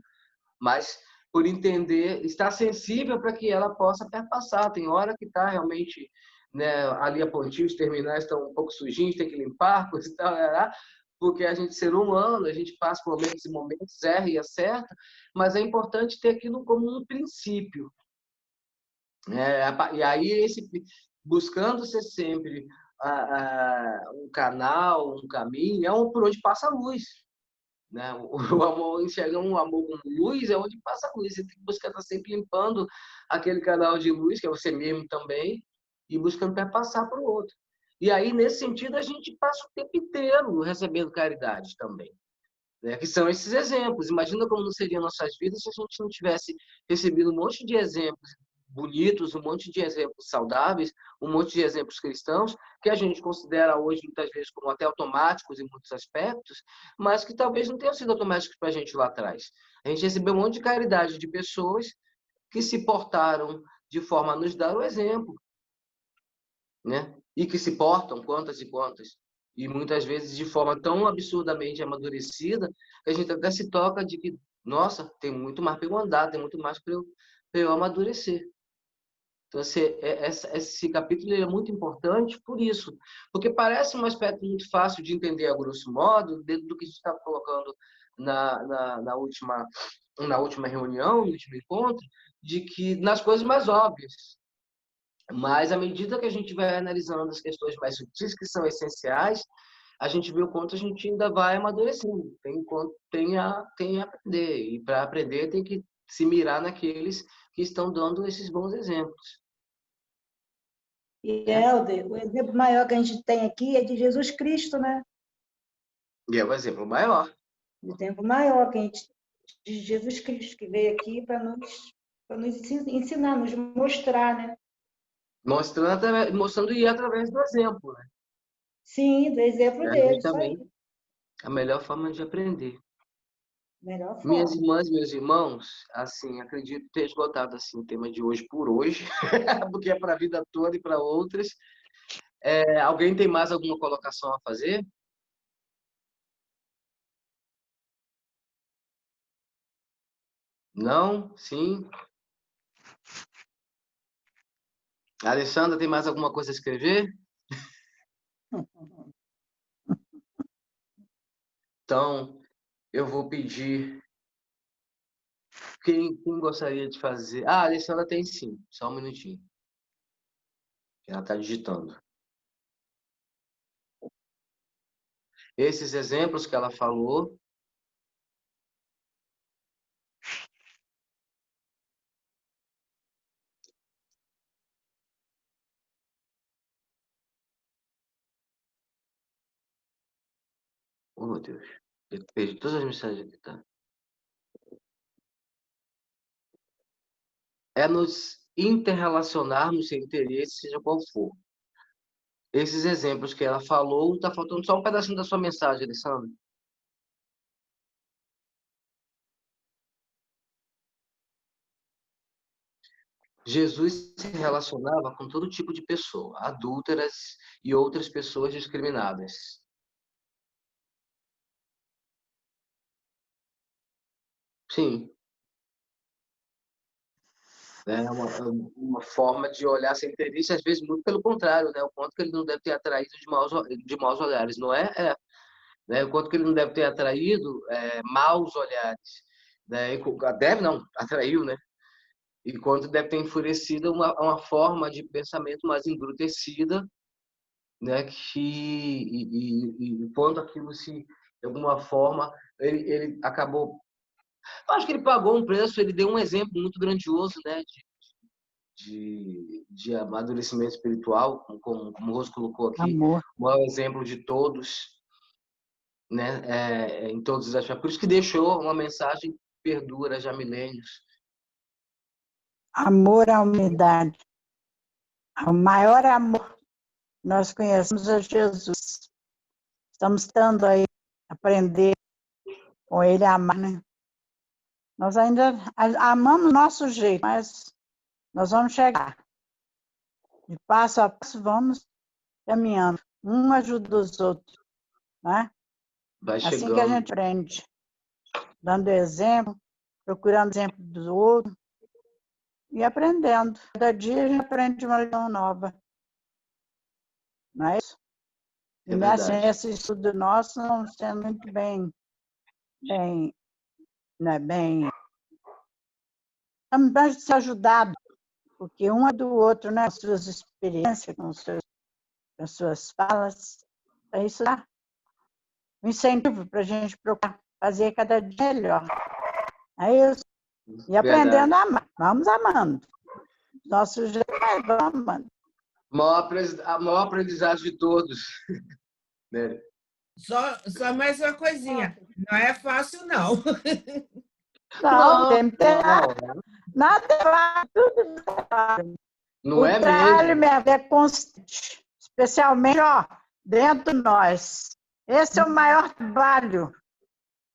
mas por entender, estar sensível para que ela possa perpassar. Tem hora que está realmente, né, ali a pontinha, os terminais estão um pouco sujinhos, tem que limpar, coisa e tal, porque a gente é ser humano, a gente passa por momentos e momentos, erra e acerta, mas é importante ter aquilo como um princípio. E aí, buscando ser sempre um canal, um caminho, por onde passa a luz. Né? O amor, enxergar um amor como luz é onde passa a luz. Você tem que buscar estar sempre limpando aquele canal de luz, que é você mesmo também, e buscando perpassar para o outro. E aí, nesse sentido, a gente passa o tempo inteiro recebendo caridade também. Né? Que são esses exemplos. Imagina como não seriam nossas vidas se a gente não tivesse recebido um monte de exemplos bonitos, um monte de exemplos saudáveis, um monte de exemplos cristãos, que a gente considera hoje, muitas vezes, como até automáticos em muitos aspectos, mas que talvez não tenham sido automáticos para a gente lá atrás. A gente recebeu um monte de caridade de pessoas que se portaram de forma a nos dar o exemplo, né? E que se portam, quantas e quantas, e muitas vezes de forma tão absurdamente amadurecida, que a gente até se toca de que, nossa, tem muito mais para eu andar, tem muito mais para eu amadurecer. Então, esse capítulo é muito importante por isso, porque parece um aspecto muito fácil de entender a grosso modo, dentro do que a gente estava colocando na última reunião, no último encontro, de que nas coisas mais óbvias. Mas, à medida que a gente vai analisando as questões mais sutis, que são essenciais, a gente vê o quanto a gente ainda vai amadurecendo. Tem a aprender. E, para aprender, tem que se mirar naqueles que estão dando esses bons exemplos. E, Helder, o exemplo maior que a gente tem aqui é de Jesus Cristo, né? E é o exemplo maior. O exemplo maior que a gente, de Jesus Cristo, que veio aqui para nos ensinar, nos mostrar, né? Mostrando e através do exemplo, né? Sim, do exemplo É dele, isso aí. justamente a melhor forma de aprender. Melhor Minhas forma. irmãs, meus irmãos, assim, acredito ter esgotado assim, o tema de hoje por hoje, porque é para a vida toda e para outras. Alguém tem mais alguma colocação a fazer? Não? Sim? A Alessandra, tem mais alguma coisa a escrever? Então, eu vou pedir. Quem gostaria de fazer? Ah, a Alessandra tem sim. Só um minutinho. Ela está digitando. Esses exemplos que ela falou. Oh, meu Deus. Eu perdi todas as mensagens aqui, tá? É nos interrelacionarmos sem interesse, seja qual for. esses exemplos que ela falou. Está faltando só um pedacinho da sua mensagem, Alessandra. Jesus se relacionava com todo tipo de pessoa, adúlteras e outras pessoas discriminadas. Sim, né? Uma forma de olhar sem interesse, às vezes muito pelo contrário, né? O quanto que ele não deve ter atraído de maus olhares, não é? Né? O quanto que ele não deve ter atraído maus olhares, né? Deve não, atraiu, né? E quanto deve ter enfurecido uma forma de pensamento mais embrutecida, né? E quanto aquilo se, de alguma forma, ele acabou. Eu acho que ele pagou um preço, ele deu um exemplo muito grandioso, né? De amadurecimento espiritual, como o Rose colocou aqui, Amor. o maior exemplo de todos, né? Em todos os aspectos. Por isso que deixou uma mensagem que perdura já milênios. Amor à humanidade. O maior amor que nós conhecemos é Jesus. Estamos tentando aí aprender com ele a amar, né? Nós ainda amamos do nosso jeito, mas nós vamos chegar. De passo a passo, vamos caminhando. Um ajuda os outros, né? Vai Assim que a chegando. gente aprende. Dando exemplo, procurando exemplo do outro e aprendendo. Cada dia a gente aprende uma lição nova. Não é isso? É E verdade. nesse estudo nosso, não sendo muito bem, né, estamos bem se ajudado, porque um é do outro, né? Com suas experiências, com as suas falas. É isso dá um incentivo para a gente procurar fazer cada dia melhor. É isso. E Verdade. aprendendo a amar. Vamos amando. Nosso jeito, mas vamos amando. A maior aprendizagem de todos. Né? Só mais uma coisinha. Não é fácil, não. Não, tem que ter não. nada vai, tudo vai. Não O é trabalho mesmo. é constante, especialmente ó, dentro de nós. Esse é o maior trabalho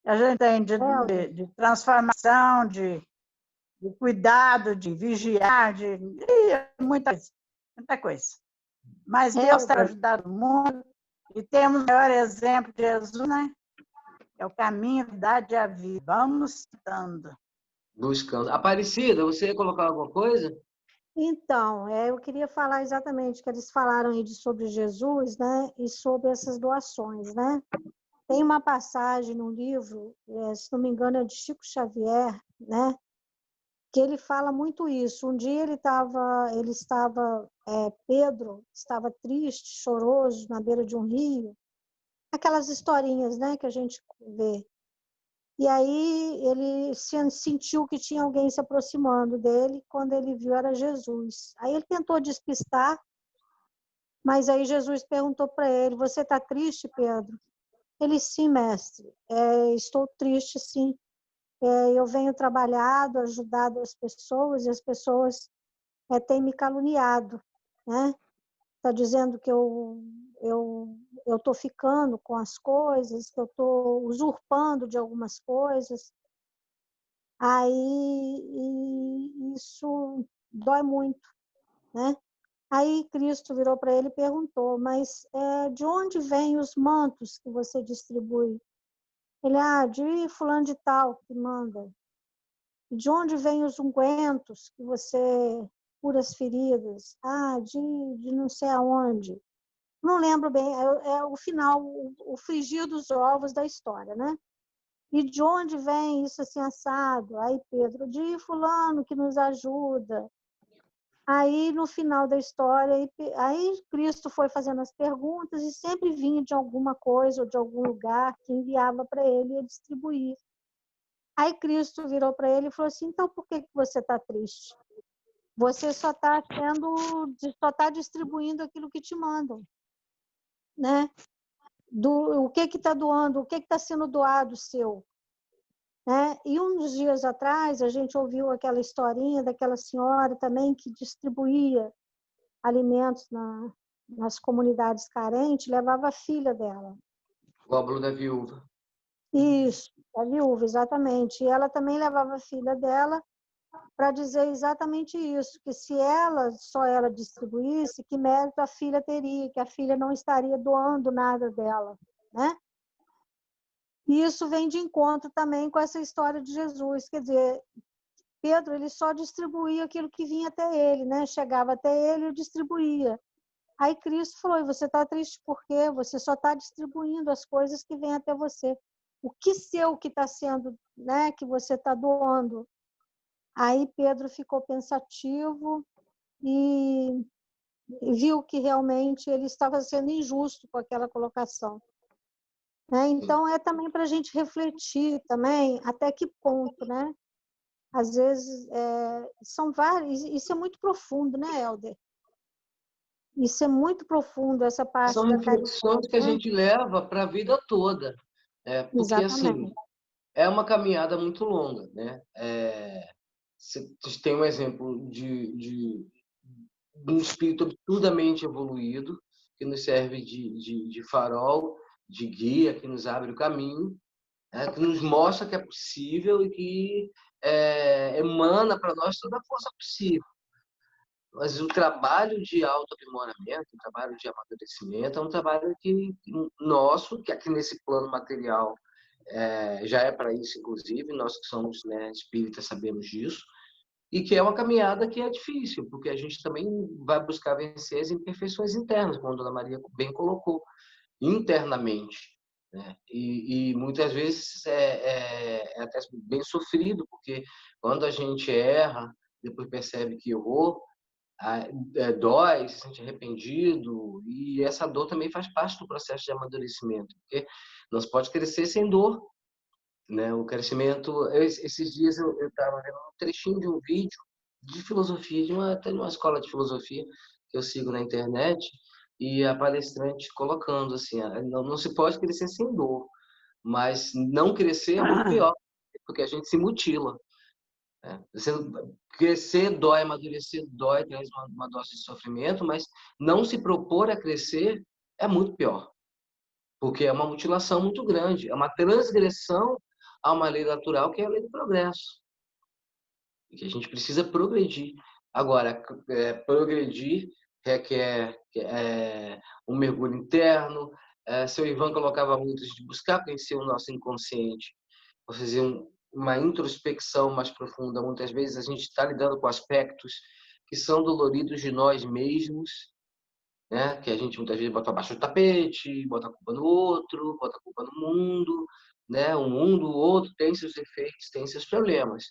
que a gente tem de transformação, de cuidado, de vigiar, de muita coisa. Mas Deus tem ajudado o mundo e temos o maior exemplo de Jesus, né? É o caminho, a verdade e a vida. Vamos dando. Buscando. Aparecida, você ia colocar alguma coisa? Então, eu queria falar exatamente que eles falaram aí sobre Jesus, né, e sobre essas doações, né? Tem uma passagem no livro, se não me engano, é de Chico Xavier, né, que ele fala muito isso. Um dia Pedro estava triste, choroso, na beira de um rio, aquelas historinhas, né, que a gente vê. E aí ele sentiu que tinha alguém se aproximando dele, quando ele viu era Jesus. Aí ele tentou despistar, mas aí Jesus perguntou para ele: "Você está triste, Pedro?" Ele: "Sim, mestre, estou triste, sim. Eu venho trabalhado, ajudado as pessoas, e as pessoas têm me caluniado, né? Está dizendo que eu estou ficando com as coisas, que eu estou usurpando de algumas coisas. Aí isso dói muito, né?" Aí Cristo virou para ele e perguntou: "Mas de onde vêm os mantos que você distribui?" Ele: "De fulano de tal que manda." "E de onde vêm os ungüentos que você cura as feridas?" De não sei aonde." Não lembro bem, é o final, o frigir dos ovos da história, né? "E de onde vem isso assim assado?" Aí Pedro: "De fulano que nos ajuda." Aí, no final da história, aí Cristo foi fazendo as perguntas e sempre vinha de alguma coisa ou de algum lugar que enviava para ele e ele distribuía. Aí Cristo virou para ele e falou assim: "Então, por que você está triste? Você só está distribuindo aquilo que te mandam, né? O que está doando, o que está sendo doado seu, né?" E uns dias atrás a gente ouviu aquela historinha daquela senhora também que distribuía alimentos nas comunidades carentes, levava a filha dela. O óbolo da viúva. Isso, a viúva, exatamente. E ela também levava a filha dela para dizer exatamente isso, que se só ela distribuísse, que mérito a filha teria, que a filha não estaria doando nada dela, né? E isso vem de encontro também com essa história de Jesus, quer dizer, Pedro, ele só distribuía aquilo que vinha até ele, né? Chegava até ele e distribuía. Aí Cristo falou, e você está triste por quê? Você só está distribuindo as coisas que vêm até você. O que seu que está sendo, né? Que você está doando? Aí Pedro ficou pensativo e viu que realmente ele estava sendo injusto com aquela colocação. Né? Então, é também para a gente refletir também até que ponto, né? Às vezes, são vários, isso é muito profundo, né, Helder? Isso é muito profundo, essa parte São da reflexões caridade, que a né? gente leva para a vida toda. Porque, assim, Exatamente. é uma caminhada muito longa, né? Você tem um exemplo de um espírito absurdamente evoluído, que nos serve de farol, de guia, que nos abre o caminho, que nos mostra que é possível e que emana para nós toda a força possível. Mas o trabalho de autoaprimoramento, o trabalho de amadurecimento, é um trabalho nosso, que aqui nesse plano material já é para isso, inclusive, nós que somos, né, espíritas sabemos disso, e que é uma caminhada que é difícil, porque a gente também vai buscar vencer as imperfeições internas, como a Dona Maria bem colocou, internamente. Né? E muitas vezes é até bem sofrido, porque quando a gente erra, depois percebe que errou, dói, se sente arrependido, e essa dor também faz parte do processo de amadurecimento, porque não se pode crescer sem dor, né? O crescimento, esses dias eu estava vendo um trechinho de um vídeo de filosofia, até de uma escola de filosofia que eu sigo na internet, e a palestrante colocando assim, não se pode crescer sem dor, mas não crescer é muito pior, porque a gente se mutila. Você crescer dói, amadurecer dói, traz uma dose de sofrimento, mas não se propor a crescer é muito pior, porque é uma mutilação muito grande, é uma transgressão a uma lei natural que é a lei do progresso, e que a gente precisa progredir. Agora, progredir requer um mergulho interno. Seu Ivan colocava muito de buscar conhecer o nosso inconsciente, fazer uma introspecção mais profunda. Muitas vezes a gente está lidando com aspectos que são doloridos de nós mesmos, né? Que a gente muitas vezes bota abaixo do tapete, bota a culpa no outro, bota a culpa no mundo, né? O mundo, o outro tem seus defeitos, tem seus problemas.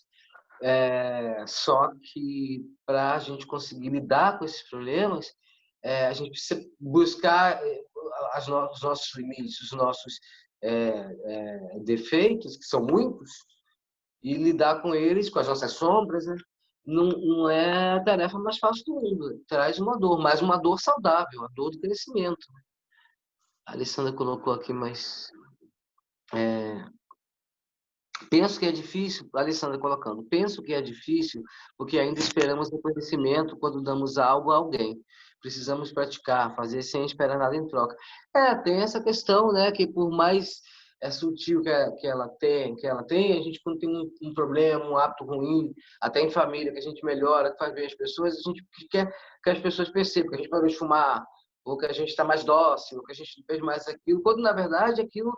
Só que para a gente conseguir lidar com esses problemas, a gente precisa buscar os nossos limites, os nossos defeitos, que são muitos, e lidar com eles, com as nossas sombras, né? Não é a tarefa mais fácil do mundo. Traz uma dor, mas uma dor saudável, uma dor de crescimento. A Alessandra colocou aqui, mas penso que é difícil, a Alessandra colocando, penso que é difícil porque ainda esperamos reconhecimento quando damos algo a alguém. Precisamos praticar, fazer sem esperar nada em troca. Tem essa questão, né, que por mais sutil que ela tem, a gente quando tem um problema, um hábito ruim, até em família, que a gente melhora, que faz bem as pessoas, a gente quer que as pessoas percebam que a gente parou de fumar, ou que a gente está mais dócil, ou que a gente não fez mais aquilo, quando na verdade aquilo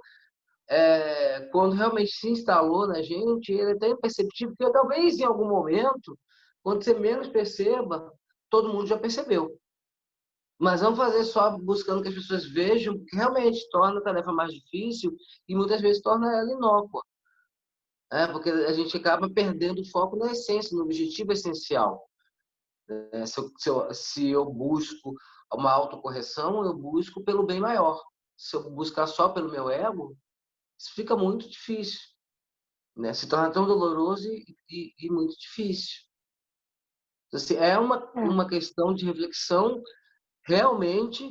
quando realmente se instalou na gente, ele é até imperceptível, porque talvez em algum momento, quando você menos perceba, todo mundo já percebeu. Mas vamos fazer só buscando que as pessoas vejam, porque realmente torna a tarefa mais difícil e muitas vezes torna ela inócua. Porque a gente acaba perdendo o foco na essência, no objetivo essencial. Se eu busco uma autocorreção, eu busco pelo bem maior. Se eu buscar só pelo meu ego, isso fica muito difícil, né? Se torna tão doloroso e muito difícil. Então, assim, é uma questão de reflexão realmente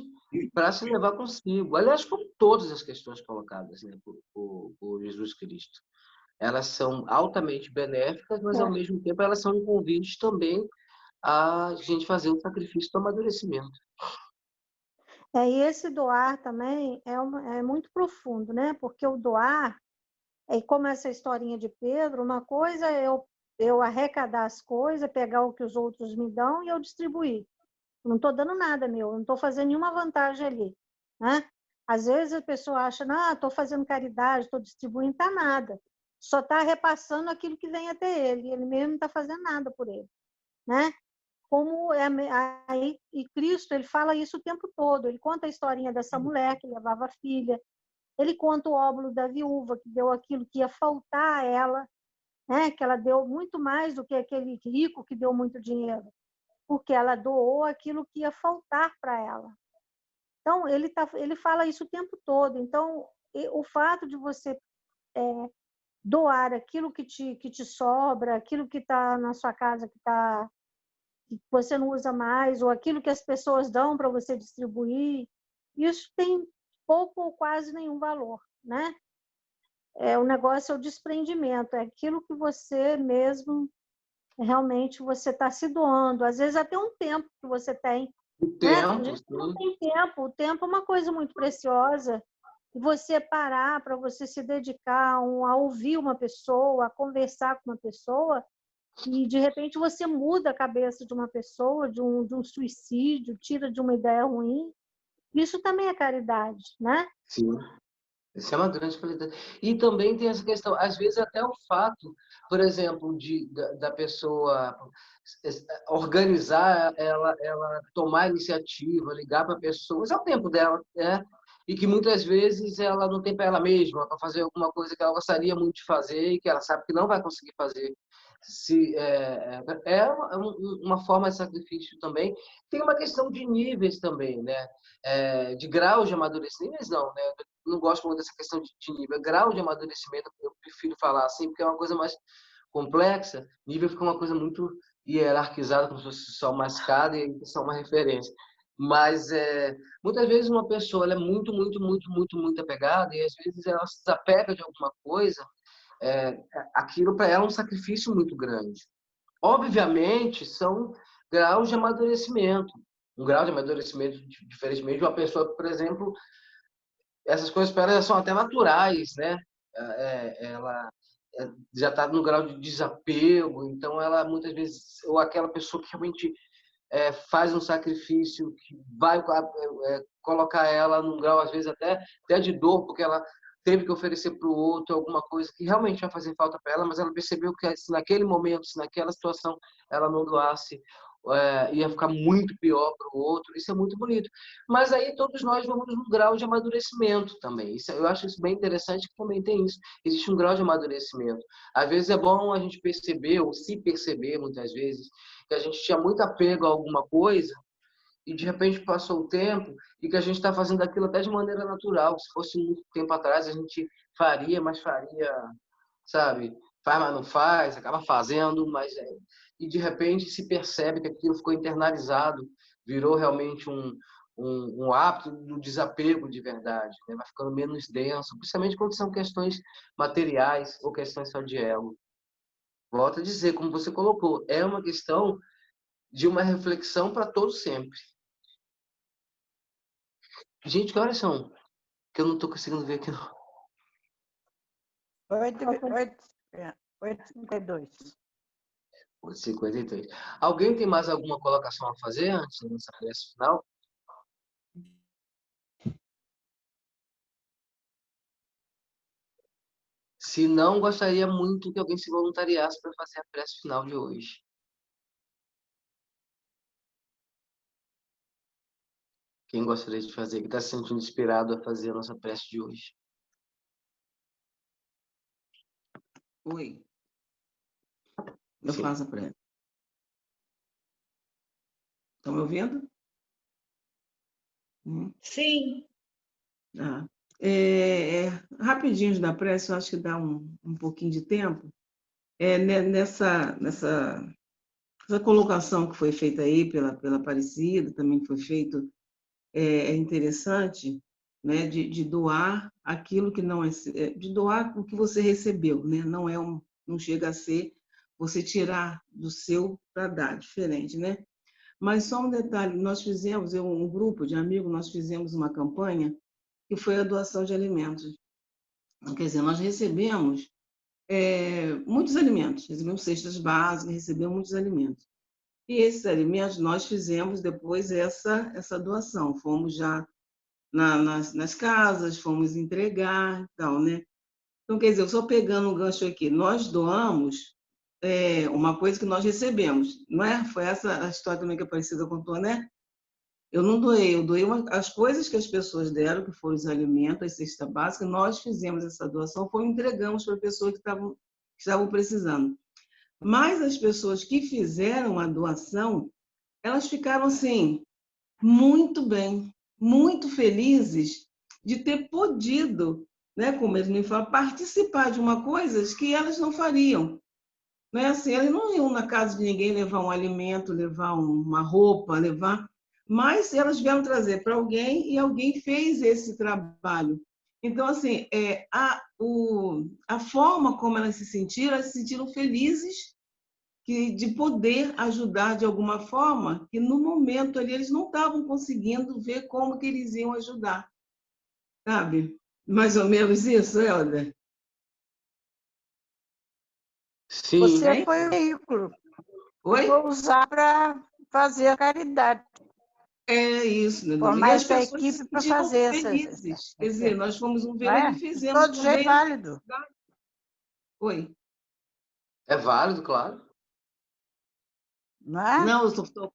para se levar consigo. Aliás, como todas as questões colocadas, né, por Jesus Cristo. Elas são altamente benéficas, mas ao mesmo tempo elas são um convite também a gente fazer o sacrifício do amadurecimento. E esse doar também é muito profundo, né? Porque o doar, como essa historinha de Pedro, uma coisa é eu arrecadar as coisas, pegar o que os outros me dão e eu distribuir. Não estou dando nada meu, não estou fazendo nenhuma vantagem ali, né? Às vezes a pessoa acha, não, estou fazendo caridade, estou distribuindo, está nada. Só está repassando aquilo que vem até ele, ele mesmo não está fazendo nada por ele, né? Como aí, e Cristo, ele fala isso o tempo todo, ele conta a historinha dessa mulher que levava a filha, ele conta o óbolo da viúva, que deu aquilo que ia faltar a ela, né? Que ela deu muito mais do que aquele rico que deu muito dinheiro, porque ela doou aquilo que ia faltar para ela. Então, ele fala isso o tempo todo. Então, o fato de você doar aquilo que te sobra, aquilo que está na sua casa, que você não usa mais, ou aquilo que as pessoas dão para você distribuir, isso tem pouco ou quase nenhum valor, né? O negócio é o desprendimento, é aquilo que você mesmo realmente você está se doando, às vezes até um tempo que você tem. O Né? tempo, A gente não tem tempo, o tempo é uma coisa muito preciosa, e você parar para você se dedicar a ouvir uma pessoa, a conversar com uma pessoa, e de repente você muda a cabeça de uma pessoa, de um suicídio, tira de uma ideia ruim, isso também é caridade, né? sim. Isso é uma grande qualidade. E também tem essa questão, às vezes até o fato, por exemplo, da pessoa organizar, ela tomar a iniciativa, ligar para pessoas, é o tempo dela, né? E que muitas vezes ela não tem para ela mesma, para fazer alguma coisa que ela gostaria muito de fazer e que ela sabe que não vai conseguir fazer. Uma forma de sacrifício também. Tem uma questão de níveis também, né? De graus de amadurecimento, não, né? Não gosto muito dessa questão de nível. Grau de amadurecimento, eu prefiro falar assim, porque é uma coisa mais complexa. Nível fica uma coisa muito hierarquizada, como se fosse só uma escada e só uma referência. Mas muitas vezes uma pessoa ela é muito, muito, muito, muito, muito apegada e às vezes ela se desapega de alguma coisa. Aquilo para ela é um sacrifício muito grande. Obviamente, são graus de amadurecimento. Um grau de amadurecimento, diferentemente de uma pessoa, por exemplo, essas coisas para ela são até naturais, né? Ela já está no grau de desapego, então ela muitas vezes, ou aquela pessoa que realmente faz um sacrifício que vai colocar ela num grau, às vezes até de dor, porque ela teve que oferecer para o outro alguma coisa que realmente vai fazer falta para ela, mas ela percebeu que se naquele momento, se naquela situação ela não doasse, ia ficar muito pior para o outro. Isso é muito bonito. Mas aí todos nós vamos num grau de amadurecimento também. Eu acho isso bem interessante, que também tem isso. Existe um grau de amadurecimento. Às vezes é bom a gente perceber, ou se perceber muitas vezes, que a gente tinha muito apego a alguma coisa e de repente passou o tempo e que a gente está fazendo aquilo até de maneira natural. Se fosse muito tempo atrás, a gente faria, mas faria, sabe? Faz, mas não faz, acaba fazendo, mas e de repente se percebe que aquilo ficou internalizado, virou realmente um hábito do desapego de verdade, né? Vai ficando menos denso, principalmente quando são questões materiais ou questões só de ego. Volto a dizer, como você colocou, é uma questão de uma reflexão para todos sempre. Gente, que horas são? Que eu não estou conseguindo ver aqui. 8h52. 8h53. Alguém tem mais alguma colocação a fazer antes da nossa prece final? Se não, gostaria muito que alguém se voluntariasse para fazer a prece final de hoje. Quem gostaria de fazer? Que está se sentindo inspirado a fazer a nossa prece de hoje? Oi. Eu Sim. faço a prece. Estão me ouvindo? Sim. Rapidinho da prece, eu acho que dá um pouquinho de tempo. Nessa colocação que foi feita aí pela Aparecida, também foi feito, é interessante, né, de doar aquilo que não é, de doar o que você recebeu, né? Não chega a ser você tirar do seu para dar, diferente, né? Mas só um detalhe, nós fizemos, um grupo de amigos, nós fizemos uma campanha que foi a doação de alimentos. Quer dizer, nós recebemos muitos alimentos, recebemos cestas básicas, recebemos muitos alimentos. E esses alimentos nós fizemos depois essa doação, fomos já nas casas, fomos entregar e tal, né? Então, quer dizer, só pegando um gancho aqui, nós doamos uma coisa que nós recebemos, não é? Foi essa a história também que a Aparecida contou, né? Eu não doei, eu doei as coisas que as pessoas deram, que foram os alimentos, a cesta básica, nós fizemos essa doação, entregamos para pessoas que estavam precisando. Mas as pessoas que fizeram a doação, elas ficaram, assim, muito bem, muito felizes de ter podido, né, como eles me falam, participar de uma coisa que elas não fariam. Não é assim, elas não iam na casa de ninguém levar um alimento, levar uma roupa, mas elas vieram trazer para alguém e alguém fez esse trabalho. Então, assim, a forma como elas se sentiram felizes de poder ajudar de alguma forma, que no momento ali eles não estavam conseguindo ver como que eles iam ajudar, sabe? Mais ou menos isso, Helder? Sim. Você foi o veículo. Oi? Vou usar para fazer a caridade. É isso, né? Formar E as essa pessoas se equipe para sentiram fazer felizes. Quer dizer, nós fomos um veículo e De fizemos todo jeito também. válido. Oi? É válido, claro. Não é? Não, eu estou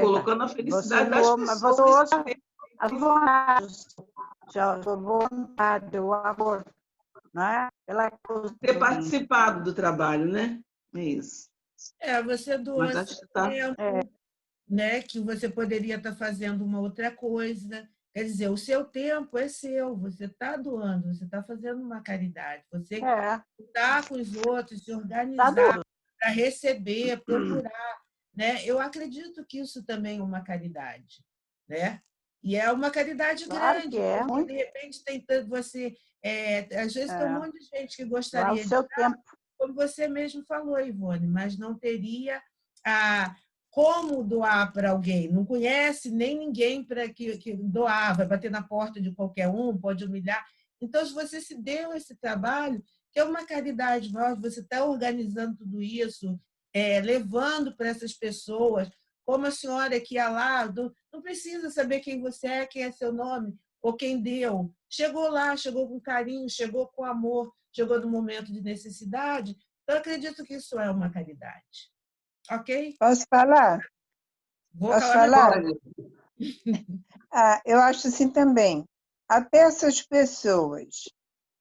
colocando a felicidade das pessoas. Você usa as vontades, a vontade, o amor, não é? Ter participado do trabalho, né? É isso. Você doou esse tempo, né, que você poderia estar fazendo uma outra coisa. Quer dizer, o seu tempo é seu, você está doando, você está fazendo uma caridade. Você está com os outros, se organizar para receber, procurar. Né? Eu acredito que isso também é uma caridade. Né? E é uma caridade grande, porque de repente tem tanto você. Às vezes tem um monte de gente que gostaria de dar, como você mesmo falou, Ivone, mas não teria como doar para alguém. Não conhece nem ninguém para que doar, vai bater na porta de qualquer um, pode humilhar. Então, se você se deu esse trabalho, que é uma caridade maior, você está organizando tudo isso, levando para essas pessoas, como a senhora que ia lá, não precisa saber quem você é, quem é seu nome, ou quem deu. Chegou lá, chegou com carinho, chegou com amor, chegou no momento de necessidade. Então, eu acredito que isso é uma caridade. Ok? Posso falar? Posso falar? Eu acho assim também. Até essas pessoas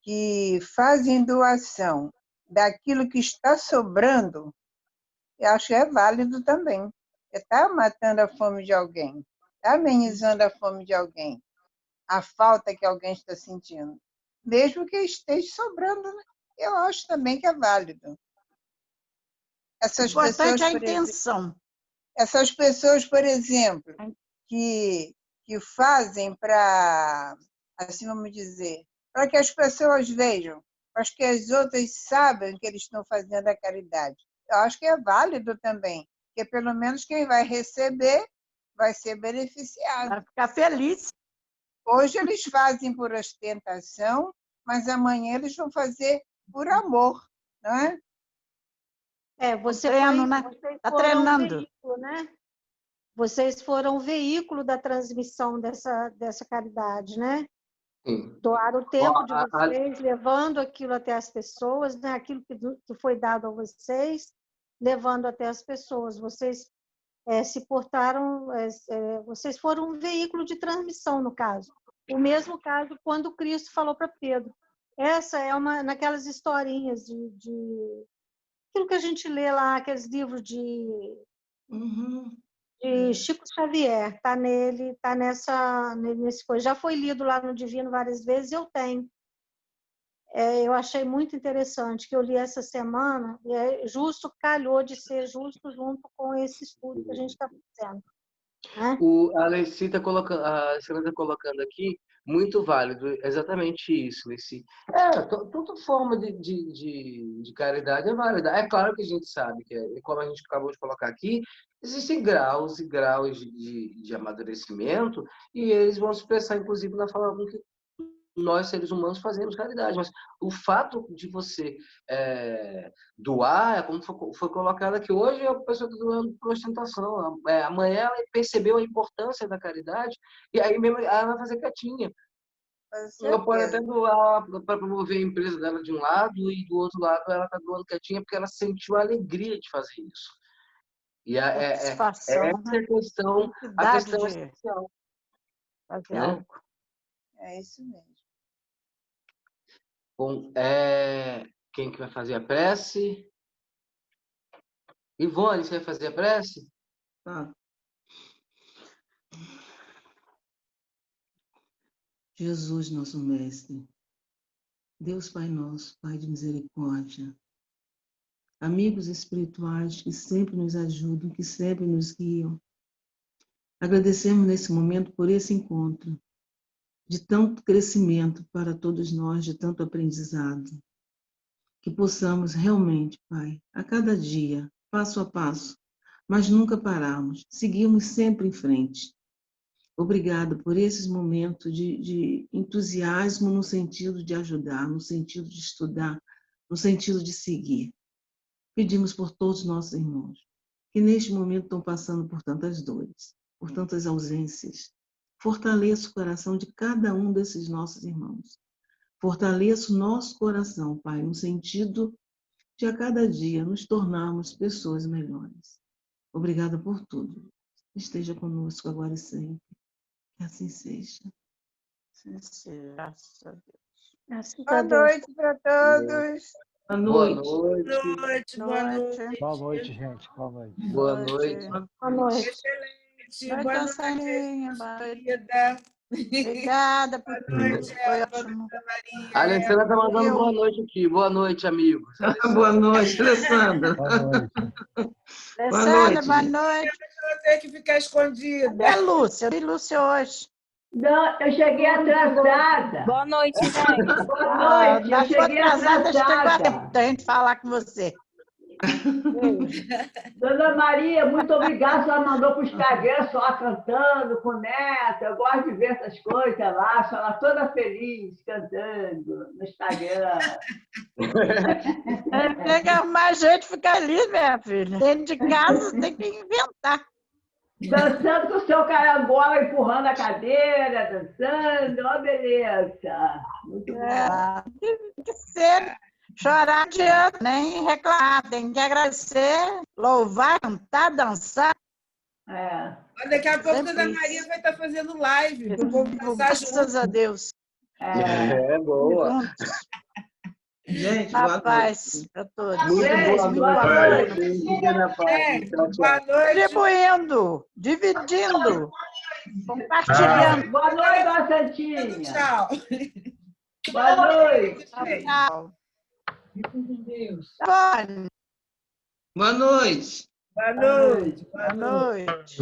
que fazem doação daquilo que está sobrando, eu acho que é válido também. Está matando a fome de alguém, está amenizando a fome de alguém, a falta que alguém está sentindo. Mesmo que esteja sobrando, eu acho também que é válido. Importante é a intenção. Essas pessoas, por exemplo, que fazem para, assim vamos dizer, para que as pessoas vejam, para que as outras saibam que eles estão fazendo a caridade. Eu acho que é válido também, porque pelo menos quem vai receber vai ser beneficiado. Vai ficar feliz. Hoje eles fazem por ostentação, mas amanhã eles vão fazer por amor, não é? Vocês tá treinando. Veículo, né? Vocês foram o veículo da transmissão dessa caridade, né? Sim. Doaram o tempo de vocês, levando aquilo até as pessoas, né? Aquilo que foi dado a vocês, levando até as pessoas. Vocês se portaram, vocês foram um veículo de transmissão, no caso. O mesmo caso quando Cristo falou para Pedro. Essa é naquelas historinhas de aquilo que a gente lê lá, aqueles livros de Chico Xavier, está nele, está nesse coisa. Já foi lido lá no Divino várias vezes, eu tenho. Eu achei muito interessante, que eu li essa semana, e justo calhou de ser justo junto com esse estudo que a gente está fazendo. Né? A Alessi está colocando aqui, muito válido, exatamente isso. Toda forma de caridade é válida. É claro que a gente sabe que, como a gente acabou de colocar aqui, existem graus e graus de amadurecimento, e eles vão se expressar, inclusive, na forma com que nós, seres humanos, fazemos caridade. Mas o fato de você doar, é como foi colocado aqui, hoje a pessoa está doando por ostentação. Amanhã ela percebeu a importância da caridade, e aí mesmo ela vai fazer quietinha. Ela pode até doar para promover a empresa dela de um lado, e do outro lado ela está doando quietinha porque ela sentiu a alegria de fazer isso. E Satisfação, essa é a questão essencial. Fazer Né? algo. É isso mesmo. Bom, quem que vai fazer a prece? Ivone, você vai fazer a prece? Tá. Jesus, nosso Mestre, Deus Pai nosso, Pai de misericórdia, amigos espirituais que sempre nos ajudam, que sempre nos guiam. Agradecemos nesse momento por esse encontro, de tanto crescimento para todos nós, de tanto aprendizado. Que possamos realmente, Pai, a cada dia, passo a passo, mas nunca pararmos, seguirmos sempre em frente. Obrigada por esses momentos de entusiasmo no sentido de ajudar, no sentido de estudar, no sentido de seguir. Pedimos por todos os nossos irmãos, que neste momento estão passando por tantas dores, por tantas ausências. Fortaleça o coração de cada um desses nossos irmãos. Fortaleça o nosso coração, Pai, no sentido de a cada dia nos tornarmos pessoas melhores. Obrigada por tudo. Esteja conosco agora e sempre. Que assim seja. Sim, sim, graças a Deus. Graças a Boa Deus. noite para todos. Boa Boa noite. noite. Boa noite. Boa noite, gente. Boa noite. Boa noite. Boa noite. Excelente. Boa Boa noite, Ancelinha. Boa noite. querida. Obrigada por Boa noite, tudo. Foi Eva, ótimo. Maria. A Alessandra está mandando boa noite aqui. Boa noite, amigos. Boa noite, Alessandra. Boa noite. Boa Alessandra, noite. boa noite. Eu vou ter que ficar escondida. Cadê a Lúcia? Eu vi Lúcia hoje. Não, eu cheguei atrasada. Boa noite, gente. Boa noite, eu cheguei atrasada. Chegou a atrasada. tempo da gente falar com você. Dona Maria, muito obrigada. A senhora mandou para o Instagram só cantando com o neto. Eu gosto de ver essas coisas lá. A senhora toda feliz cantando no Instagram. Tem que arrumar jeito de ficar ali, minha filha. Dentro de casa tem que inventar. Dançando com o seu carangola, empurrando a cadeira, dançando. Ó, beleza. Muito bom. Tem que ser. Chorar adianta, nem reclamar. Tem que agradecer, louvar, cantar, dançar. Daqui a pouco a Sempre Dona Maria vai estar fazendo live. Para o povo dançar junto. Graças a Deus. Boa. Gente, A paz para todos. Muito boa noite. Fiquem na paz. Tchau, tchau. Boa noite. Distribuindo, dividindo, compartilhando. Boa noite, dona Santinha. Tchau. Boa noite. Tchau. Deus. Tá bom. boa noite. Boa noite. Boa noite.